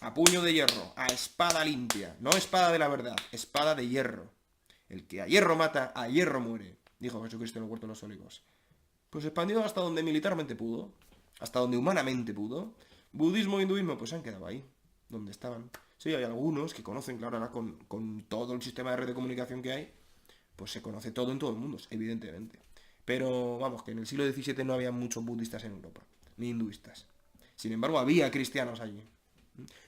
a puño de hierro, a espada limpia, no espada de la verdad, espada de hierro. El que a hierro mata, a hierro muere, dijo Jesucristo en el huerto de los olivos. Pues expandido hasta donde militarmente pudo, hasta donde humanamente pudo. Budismo e hinduismo pues se han quedado ahí, donde estaban. Sí, hay algunos que conocen, claro, ahora con todo el sistema de red de comunicación que hay, pues se conoce todo en todo el mundo, evidentemente. Pero vamos, que en el siglo XVII no había muchos budistas en Europa, ni hinduistas. Sin embargo, había cristianos allí.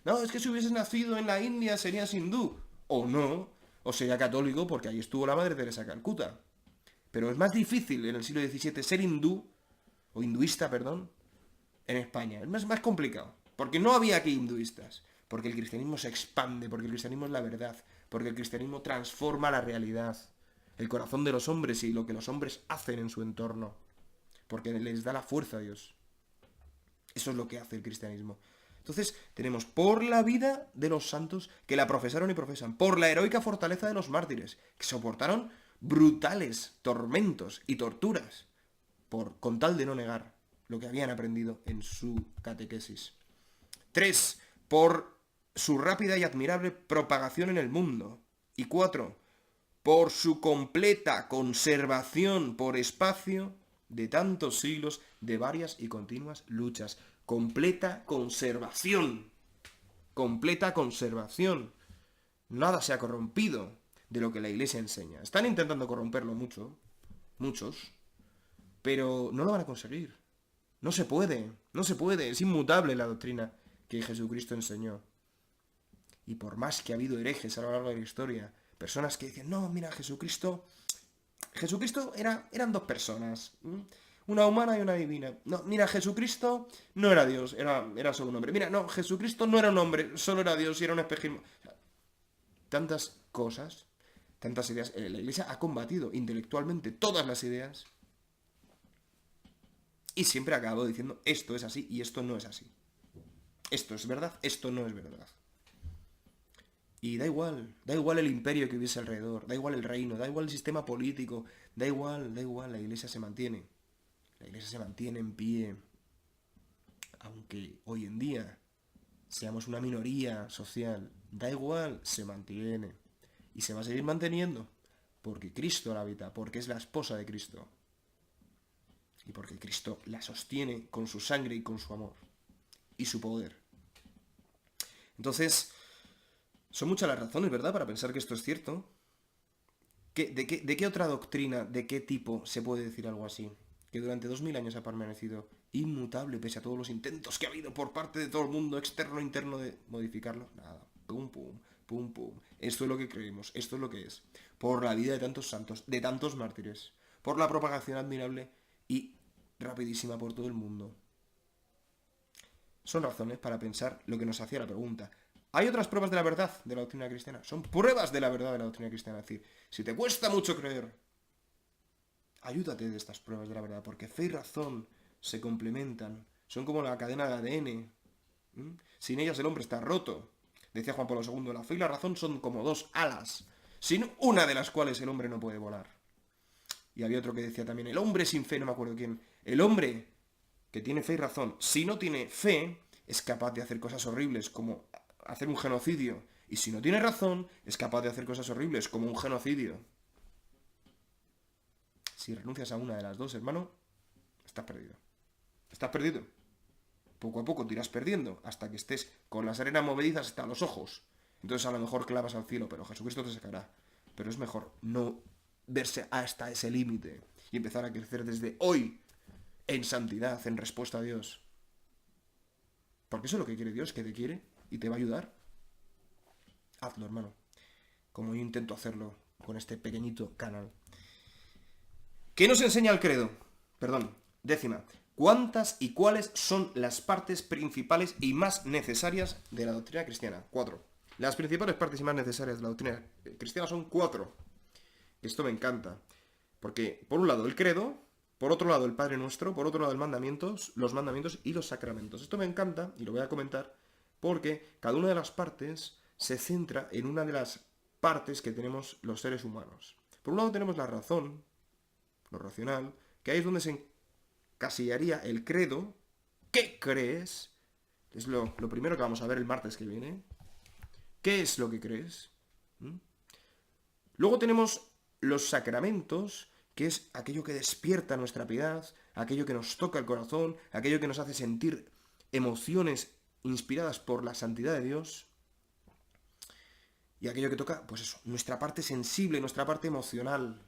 No, es que si hubieses nacido en la India serías hindú. O no, o sería católico porque ahí estuvo la Madre Teresa de Calcuta. Pero es más difícil en el siglo XVII ser hindú, o hinduista, perdón, en España. Es más complicado. Porque no había aquí hinduistas. Porque el cristianismo se expande, porque el cristianismo es la verdad, porque el cristianismo transforma la realidad, el corazón de los hombres y lo que los hombres hacen en su entorno. Porque les da la fuerza a Dios. Eso es lo que hace el cristianismo. Entonces, tenemos por la vida de los santos que la profesaron y profesan, por la heroica fortaleza de los mártires, que soportaron brutales tormentos y torturas, con tal de no negar lo que habían aprendido en su catequesis. 3. Por su rápida y admirable propagación en el mundo. Y 4. Por su completa conservación por espacio de tantos siglos de varias y continuas luchas. Completa conservación. Completa conservación. Nada se ha corrompido de lo que la Iglesia enseña. Están intentando corromperlo mucho, muchos, pero no lo van a conseguir. No se puede, no se puede. Es inmutable la doctrina que Jesucristo enseñó. Y por más que ha habido herejes a lo largo de la historia, personas que dicen, no, mira, Jesucristo eran dos personas, una humana y una divina. No, mira, Jesucristo no era Dios, era solo un hombre. Mira, no, Jesucristo no era un hombre, solo era Dios y era un espejismo. Tantas cosas, tantas ideas. La Iglesia ha combatido intelectualmente todas las ideas y siempre acabo diciendo, esto es así y esto no es así. Esto es verdad, esto no es verdad. Y da igual el imperio que hubiese alrededor, da igual el reino, da igual el sistema político, da igual, la Iglesia se mantiene. La Iglesia se mantiene en pie, aunque hoy en día seamos una minoría social, da igual, se mantiene. Y se va a seguir manteniendo, porque Cristo la habita, porque es la esposa de Cristo. Y porque Cristo la sostiene con su sangre y con su amor. Y su poder. Entonces, son muchas las razones, ¿verdad?, para pensar que esto es cierto. ¿De qué otra doctrina, de qué tipo se puede decir algo así? Que durante 2000 años ha permanecido inmutable pese a todos los intentos que ha habido por parte de todo el mundo, externo e interno, de modificarlo. Nada. Pum, pum, pum, pum. Esto es lo que creemos, esto es lo que es. Por la vida de tantos santos, de tantos mártires. Por la propagación admirable y rapidísima por todo el mundo. Son razones para pensar lo que nos hacía la pregunta. ¿Hay otras pruebas de la verdad de la doctrina cristiana? Son pruebas de la verdad de la doctrina cristiana. Es decir, si te cuesta mucho creer, ayúdate de estas pruebas de la verdad, porque fe y razón se complementan. Son como la cadena de ADN. Sin ellas el hombre está roto. Decía Juan Pablo II, la fe y la razón son como dos alas, sin una de las cuales el hombre no puede volar. Y había otro que decía también, el hombre sin fe, no me acuerdo quién, el hombre que tiene fe y razón, si no tiene fe, es capaz de hacer cosas horribles como hacer un genocidio. Y si no tiene razón, es capaz de hacer cosas horribles como un genocidio. Si renuncias a una de las dos, hermano, estás perdido. Estás perdido. Poco a poco te irás perdiendo hasta que estés con las arenas movedizas hasta los ojos. Entonces a lo mejor clavas al cielo, pero Jesucristo te sacará. Pero es mejor no verse hasta ese límite y empezar a crecer desde hoy en santidad, en respuesta a Dios. Porque eso es lo que quiere Dios, que te quiere y te va a ayudar. Hazlo, hermano. Como yo intento hacerlo con este pequeñito canal. ¿Qué nos enseña el credo? Perdón, décima. ¿Cuántas y cuáles son las partes principales y más necesarias de la doctrina cristiana? 4. Las principales partes y más necesarias de la doctrina cristiana son 4. Esto me encanta. Porque, por un lado, el credo, por otro lado, el Padre Nuestro, por otro lado, los mandamientos y los sacramentos. Esto me encanta, y lo voy a comentar, porque cada una de las partes se centra en una de las partes que tenemos los seres humanos. Por un lado tenemos la razón, lo racional, que ahí es donde se encasillaría el credo. ¿Qué crees? Es lo primero que vamos a ver el martes que viene. ¿Qué es lo que crees? Luego tenemos los sacramentos, que es aquello que despierta nuestra piedad, aquello que nos toca el corazón, aquello que nos hace sentir emociones inspiradas por la santidad de Dios, y aquello que toca, pues eso, nuestra parte sensible, nuestra parte emocional.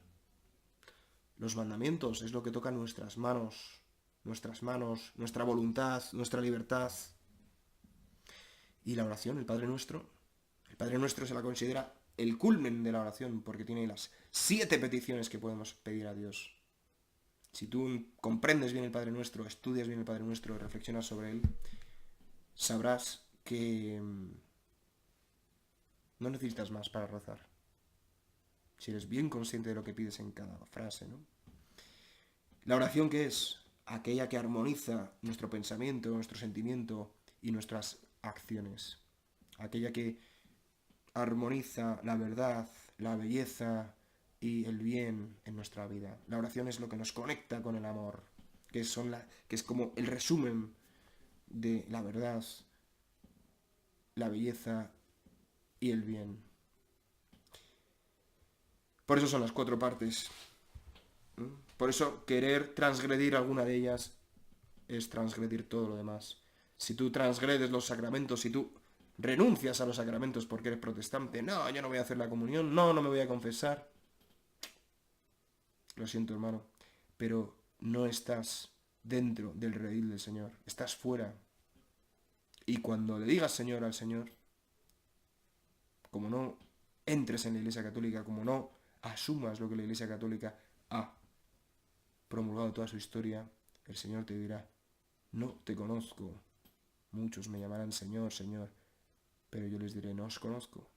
Los mandamientos es lo que toca nuestras manos, nuestra voluntad, nuestra libertad. Y la oración, el Padre Nuestro se la considera el culmen de la oración, porque tiene las 7 peticiones que podemos pedir a Dios. Si tú comprendes bien el Padre Nuestro, estudias bien el Padre Nuestro, reflexionas sobre él, sabrás que no necesitas más para rezar. Si eres bien consciente de lo que pides en cada frase, ¿no? La oración, ¿qué es? Aquella que armoniza nuestro pensamiento, nuestro sentimiento y nuestras acciones. Aquella que armoniza la verdad, la belleza y el bien en nuestra vida. La oración es lo que nos conecta con el amor, que es como el resumen de la verdad, la belleza y el bien. Por eso son las 4 partes. Por eso querer transgredir alguna de ellas es transgredir todo lo demás. Si tú transgredes los sacramentos, si tú renuncias a los sacramentos porque eres protestante, no, yo no voy a hacer la comunión, no me voy a confesar. Lo siento, hermano, pero no estás dentro del redil del Señor, estás fuera. Y cuando le digas Señor al Señor, como no entres en la Iglesia Católica, como no asumas lo que la Iglesia Católica ha promulgado toda su historia, el Señor te dirá, no te conozco. Muchos me llamarán Señor, Señor, pero yo les diré, no os conozco.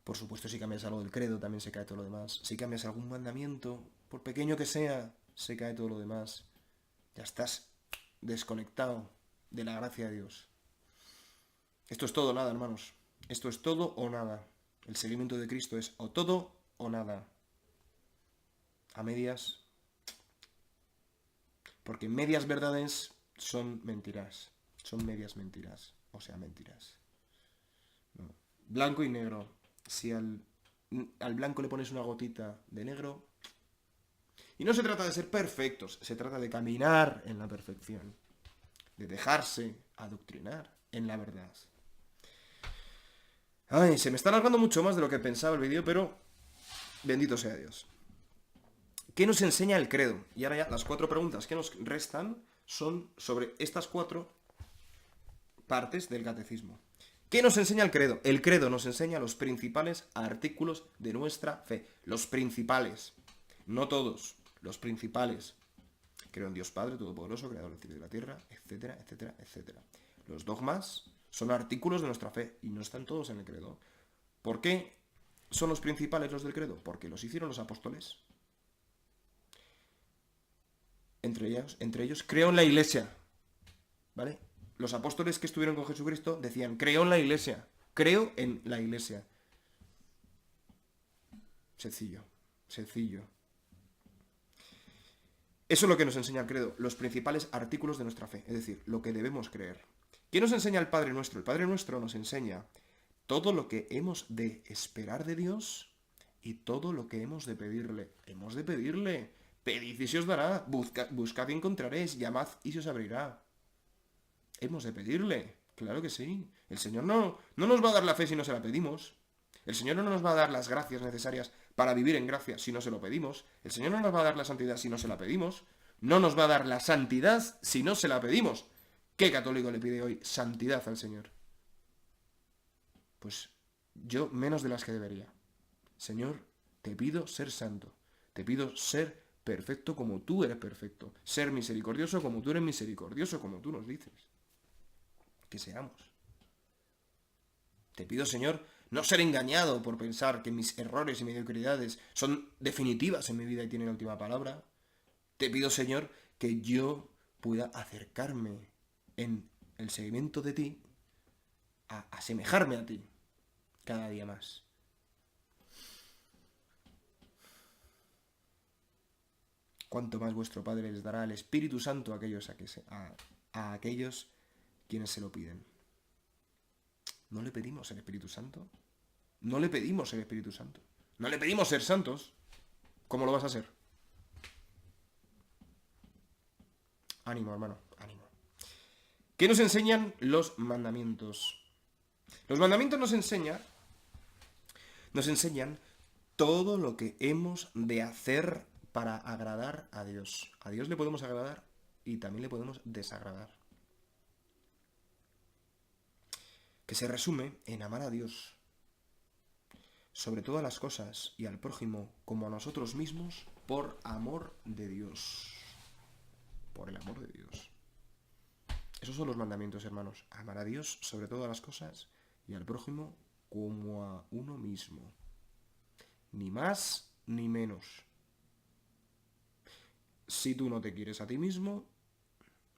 Por supuesto, si cambias algo del credo, también se cae todo lo demás. Si cambias algún mandamiento, por pequeño que sea, se cae todo lo demás. Ya estás desconectado de la gracia de Dios. Esto es todo o nada, hermanos. Esto es todo o nada. El seguimiento de Cristo es o todo o nada. A medias. Porque medias verdades son mentiras. Son medias mentiras. O sea, mentiras. No. Blanco y negro. Si al blanco le pones una gotita de negro. Y no se trata de ser perfectos. Se trata de caminar en la perfección. De dejarse adoctrinar en la verdad. Ay, se me está alargando mucho más de lo que pensaba el vídeo, pero bendito sea Dios. ¿Qué nos enseña el credo? Y ahora ya las 4 preguntas que nos restan son sobre estas 4 partes del catecismo. ¿Qué nos enseña el credo? El credo nos enseña los principales artículos de nuestra fe. Los principales. No todos, los principales. Creo en Dios Padre Todopoderoso, Creador del cielo y de la tierra, etcétera, etcétera, etcétera. Los dogmas son artículos de nuestra fe y no están todos en el credo. ¿Por qué son los principales los del credo? Porque los hicieron los apóstoles. Entre ellos, creo en la Iglesia. ¿Vale? Los apóstoles que estuvieron con Jesucristo decían, creo en la Iglesia. Creo en la Iglesia. Sencillo. Eso es lo que nos enseña el credo, los principales artículos de nuestra fe, es decir, lo que debemos creer. ¿Qué nos enseña el Padre Nuestro? El Padre Nuestro nos enseña todo lo que hemos de esperar de Dios y todo lo que hemos de pedirle. Hemos de pedirle. Pedid y se os dará, buscad y encontraréis, llamad y se os abrirá. Hemos de pedirle, claro que sí. El Señor no nos va a dar la fe si no se la pedimos. El Señor no nos va a dar las gracias necesarias para vivir en gracia si no se lo pedimos. El Señor no nos va a dar la santidad si no se la pedimos. No nos va a dar la santidad si no se la pedimos. ¿Qué católico le pide hoy santidad al Señor? Pues yo menos de las que debería. Señor, te pido ser santo. Te pido ser perfecto como tú eres perfecto. Ser misericordioso como tú eres misericordioso, como tú nos dices. Que seamos. Te pido, Señor, no ser engañado por pensar que mis errores y mediocridades son definitivas en mi vida y tienen la última palabra. Te pido, Señor, que yo pueda acercarme en el seguimiento de ti a asemejarme a ti cada día más. Cuanto más vuestro Padre les dará el Espíritu Santo a aquellos quienes se lo piden. ¿No le pedimos el Espíritu Santo? No le pedimos el Espíritu Santo. No le pedimos ser santos. ¿Cómo lo vas a ser? Ánimo, hermano, ánimo. ¿Qué nos enseñan los mandamientos? Los mandamientos nos enseñan todo lo que hemos de hacer para agradar a Dios. A Dios le podemos agradar y también le podemos desagradar. Que se resume en amar a Dios sobre todas las cosas y al prójimo como a nosotros mismos por amor de Dios. Por el amor de Dios. Esos son los mandamientos, hermanos. Amar a Dios sobre todas las cosas y al prójimo como a uno mismo. Ni más ni menos. Si tú no te quieres a ti mismo,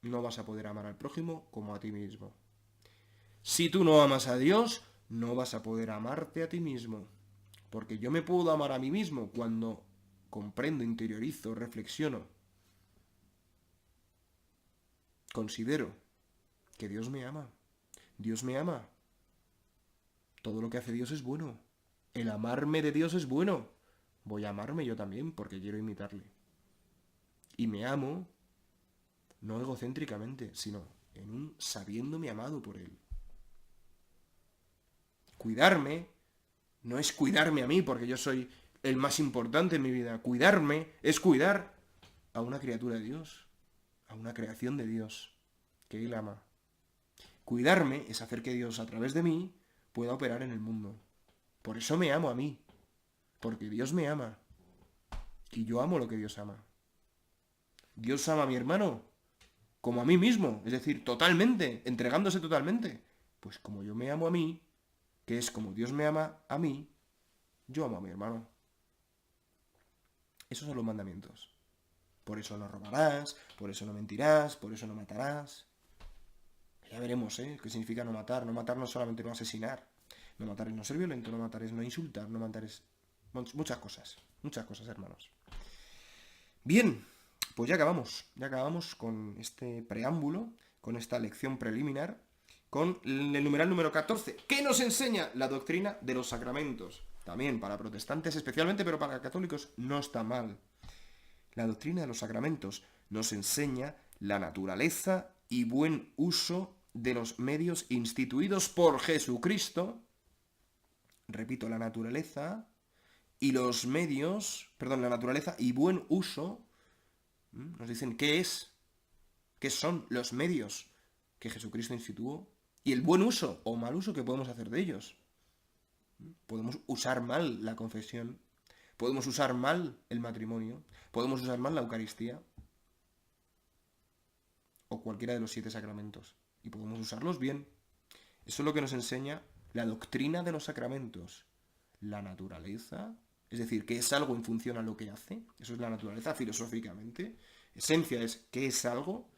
no vas a poder amar al prójimo como a ti mismo. Si tú no amas a Dios, no vas a poder amarte a ti mismo. Porque yo me puedo amar a mí mismo cuando comprendo, interiorizo, reflexiono. Considero que Dios me ama. Dios me ama. Todo lo que hace Dios es bueno. El amarme de Dios es bueno. Voy a amarme yo también porque quiero imitarle. Y me amo, no egocéntricamente, sino en un sabiéndome amado por Él. Cuidarme no es cuidarme a mí porque yo soy el más importante en mi vida. Cuidarme es cuidar a una criatura de Dios, a una creación de Dios que Él ama. Cuidarme es hacer que Dios a través de mí pueda operar en el mundo. Por eso me amo a mí, porque Dios me ama y yo amo lo que Dios ama. Dios ama a mi hermano como a mí mismo, es decir, totalmente, entregándose totalmente. Pues como yo me amo a mí, que es como Dios me ama a mí, yo amo a mi hermano. Esos son los mandamientos. Por eso no robarás, por eso no mentirás, por eso no matarás. Ya veremos, qué significa no matar. No matar no es solamente no asesinar. No matar es no ser violento, no matar es no insultar, no matar es muchas cosas, hermanos. Bien, pues ya acabamos con este preámbulo, con esta lección preliminar, con el numeral número 14. ¿Qué nos enseña la doctrina de los sacramentos? También para protestantes especialmente, pero para católicos no está mal. La doctrina de los sacramentos nos enseña la naturaleza y buen uso de los medios instituidos por Jesucristo. Repito, la naturaleza y los medios, la naturaleza y buen uso, nos dicen qué son los medios que Jesucristo instituyó y el buen uso o mal uso que podemos hacer de ellos. Podemos usar mal la confesión, podemos usar mal el matrimonio, podemos usar mal la Eucaristía o cualquiera de los 7 sacramentos y podemos usarlos bien. Eso es lo que nos enseña la doctrina de los sacramentos. La naturaleza, es decir, que es algo en función a lo que hace. Eso es la naturaleza filosóficamente. Esencia es qué es algo.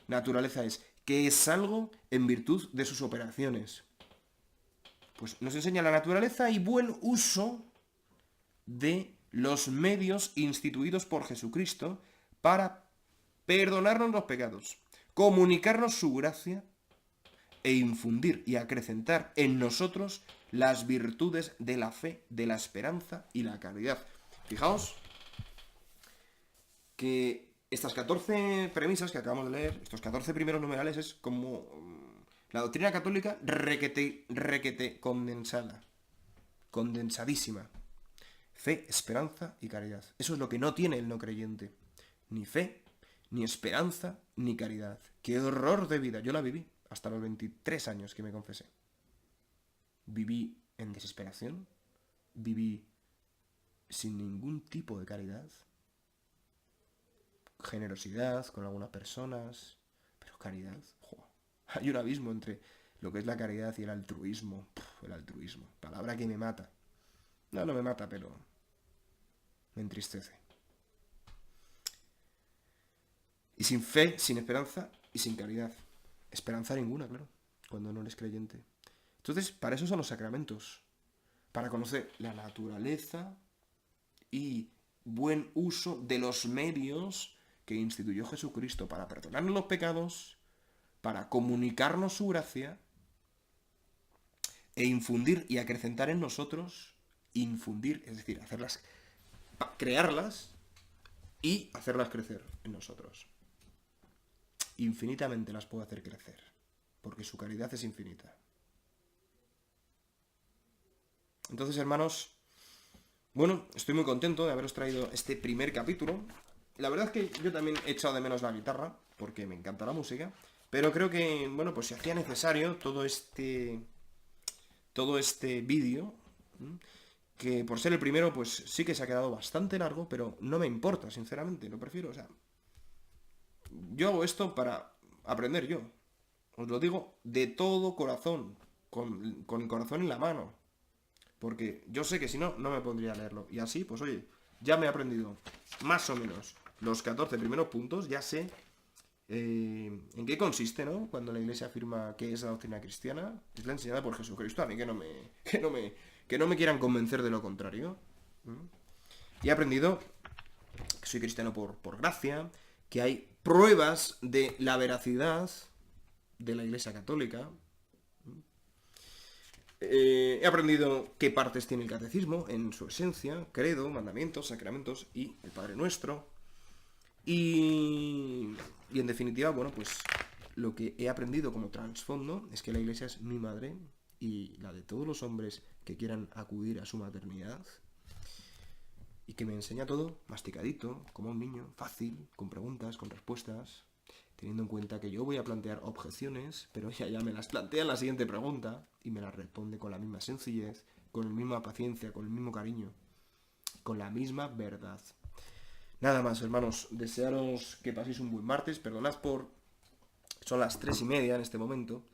Naturaleza es qué es algo en virtud de sus operaciones. Pues nos enseña la naturaleza y buen uso de los medios instituidos por Jesucristo para perdonarnos los pecados, comunicarnos su gracia e infundir y acrecentar en nosotros las virtudes de la fe, de la esperanza y la caridad. Fijaos que estas 14 premisas que acabamos de leer, estos 14 primeros numerales, es como la doctrina católica requete condensada, condensadísima. Fe, esperanza y caridad. Eso es lo que no tiene el no creyente. Ni fe, ni esperanza, ni caridad. ¡Qué horror de vida! Yo la viví hasta los 23 años que me confesé. Viví en desesperación, viví sin ningún tipo de caridad, generosidad con algunas personas, pero caridad, ¡jo! Hay un abismo entre lo que es la caridad y el altruismo. El altruismo, palabra que me mata. No, no me mata, pero me entristece. Y sin fe, sin esperanza y sin caridad. Esperanza ninguna, claro, cuando no eres creyente. Entonces, para eso son los sacramentos. Para conocer la naturaleza y buen uso de los medios que instituyó Jesucristo para perdonarnos los pecados, para comunicarnos su gracia e infundir y acrecentar en nosotros, infundir, es decir, hacerlas, crearlas y hacerlas crecer en nosotros. Infinitamente las puede hacer crecer, porque su caridad es infinita. Entonces, hermanos, bueno, estoy muy contento de haberos traído este primer capítulo. La verdad es que yo también he echado de menos la guitarra, porque me encanta la música, pero creo que, bueno, pues se hacía necesario todo este vídeo, que por ser el primero, pues sí que se ha quedado bastante largo, pero no me importa, sinceramente, lo prefiero, o sea, yo hago esto para aprender yo, os lo digo de todo corazón, con el corazón en la mano, porque yo sé que si no, no me pondría a leerlo, y así, pues oye, ya me he aprendido más o menos los 14 primeros puntos, ya sé en qué consiste, ¿no? Cuando la Iglesia afirma que es la doctrina cristiana, es la enseñada por Jesucristo. A mí que no me quieran convencer de lo contrario. Y he aprendido que soy cristiano por gracia, que hay pruebas de la veracidad de la Iglesia católica. He aprendido qué partes tiene el catecismo en su esencia, credo, mandamientos, sacramentos y el Padre Nuestro. Y en definitiva, bueno, pues lo que he aprendido como trasfondo es que la Iglesia es mi madre y la de todos los hombres que quieran acudir a su maternidad, y que me enseña todo masticadito, como un niño, fácil, con preguntas, con respuestas, teniendo en cuenta que yo voy a plantear objeciones, pero ella ya me las plantea en la siguiente pregunta y me las responde con la misma sencillez, con la misma paciencia, con el mismo cariño, con la misma verdad. Nada más, hermanos, desearos que paséis un buen martes, perdonad por... Son las 3:30 en este momento,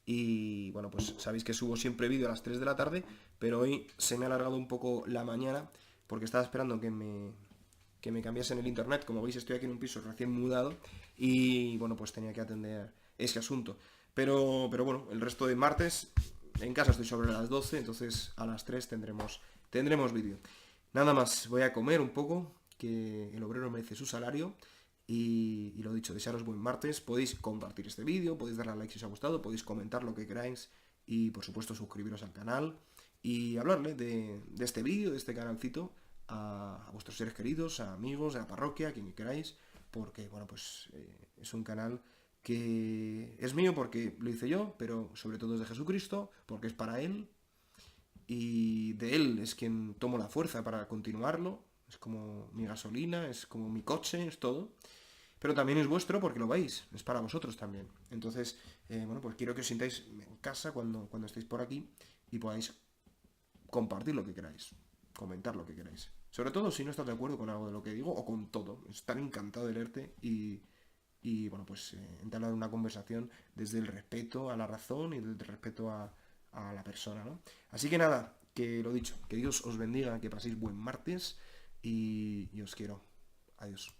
y bueno, pues sabéis que subo siempre vídeo a las 3 de la tarde, pero hoy se me ha alargado un poco la mañana, porque estaba esperando que me cambiasen el internet. Como veis, estoy aquí en un piso recién mudado, y bueno, pues tenía que atender ese asunto. Pero bueno, el resto de martes, en casa estoy sobre las 12, entonces a las 3 tendremos vídeo. Nada más, voy a comer un poco, que el obrero merece su salario, y lo dicho, desearos buen martes. Podéis compartir este vídeo, podéis darle a like si os ha gustado, podéis comentar lo que queráis y por supuesto suscribiros al canal y hablarle de este vídeo, de este canalcito a vuestros seres queridos, a amigos, a la parroquia, a quien queráis, porque bueno, pues es un canal que es mío porque lo hice yo, pero sobre todo es de Jesucristo, porque es para Él, y de Él es quien tomo la fuerza para continuarlo. Es como mi gasolina, es como mi coche, es todo. Pero también es vuestro porque lo veis, es para vosotros también. Entonces, bueno, pues quiero que os sintáis en casa cuando estéis por aquí y podáis compartir lo que queráis, comentar lo que queráis. Sobre todo si no estás de acuerdo con algo de lo que digo o con todo. Estaré encantado de leerte y bueno, pues entablar una conversación desde el respeto a la razón y desde el respeto a la persona, ¿no? Así que nada, que lo dicho, que Dios os bendiga, que paséis buen martes y os quiero. Adiós.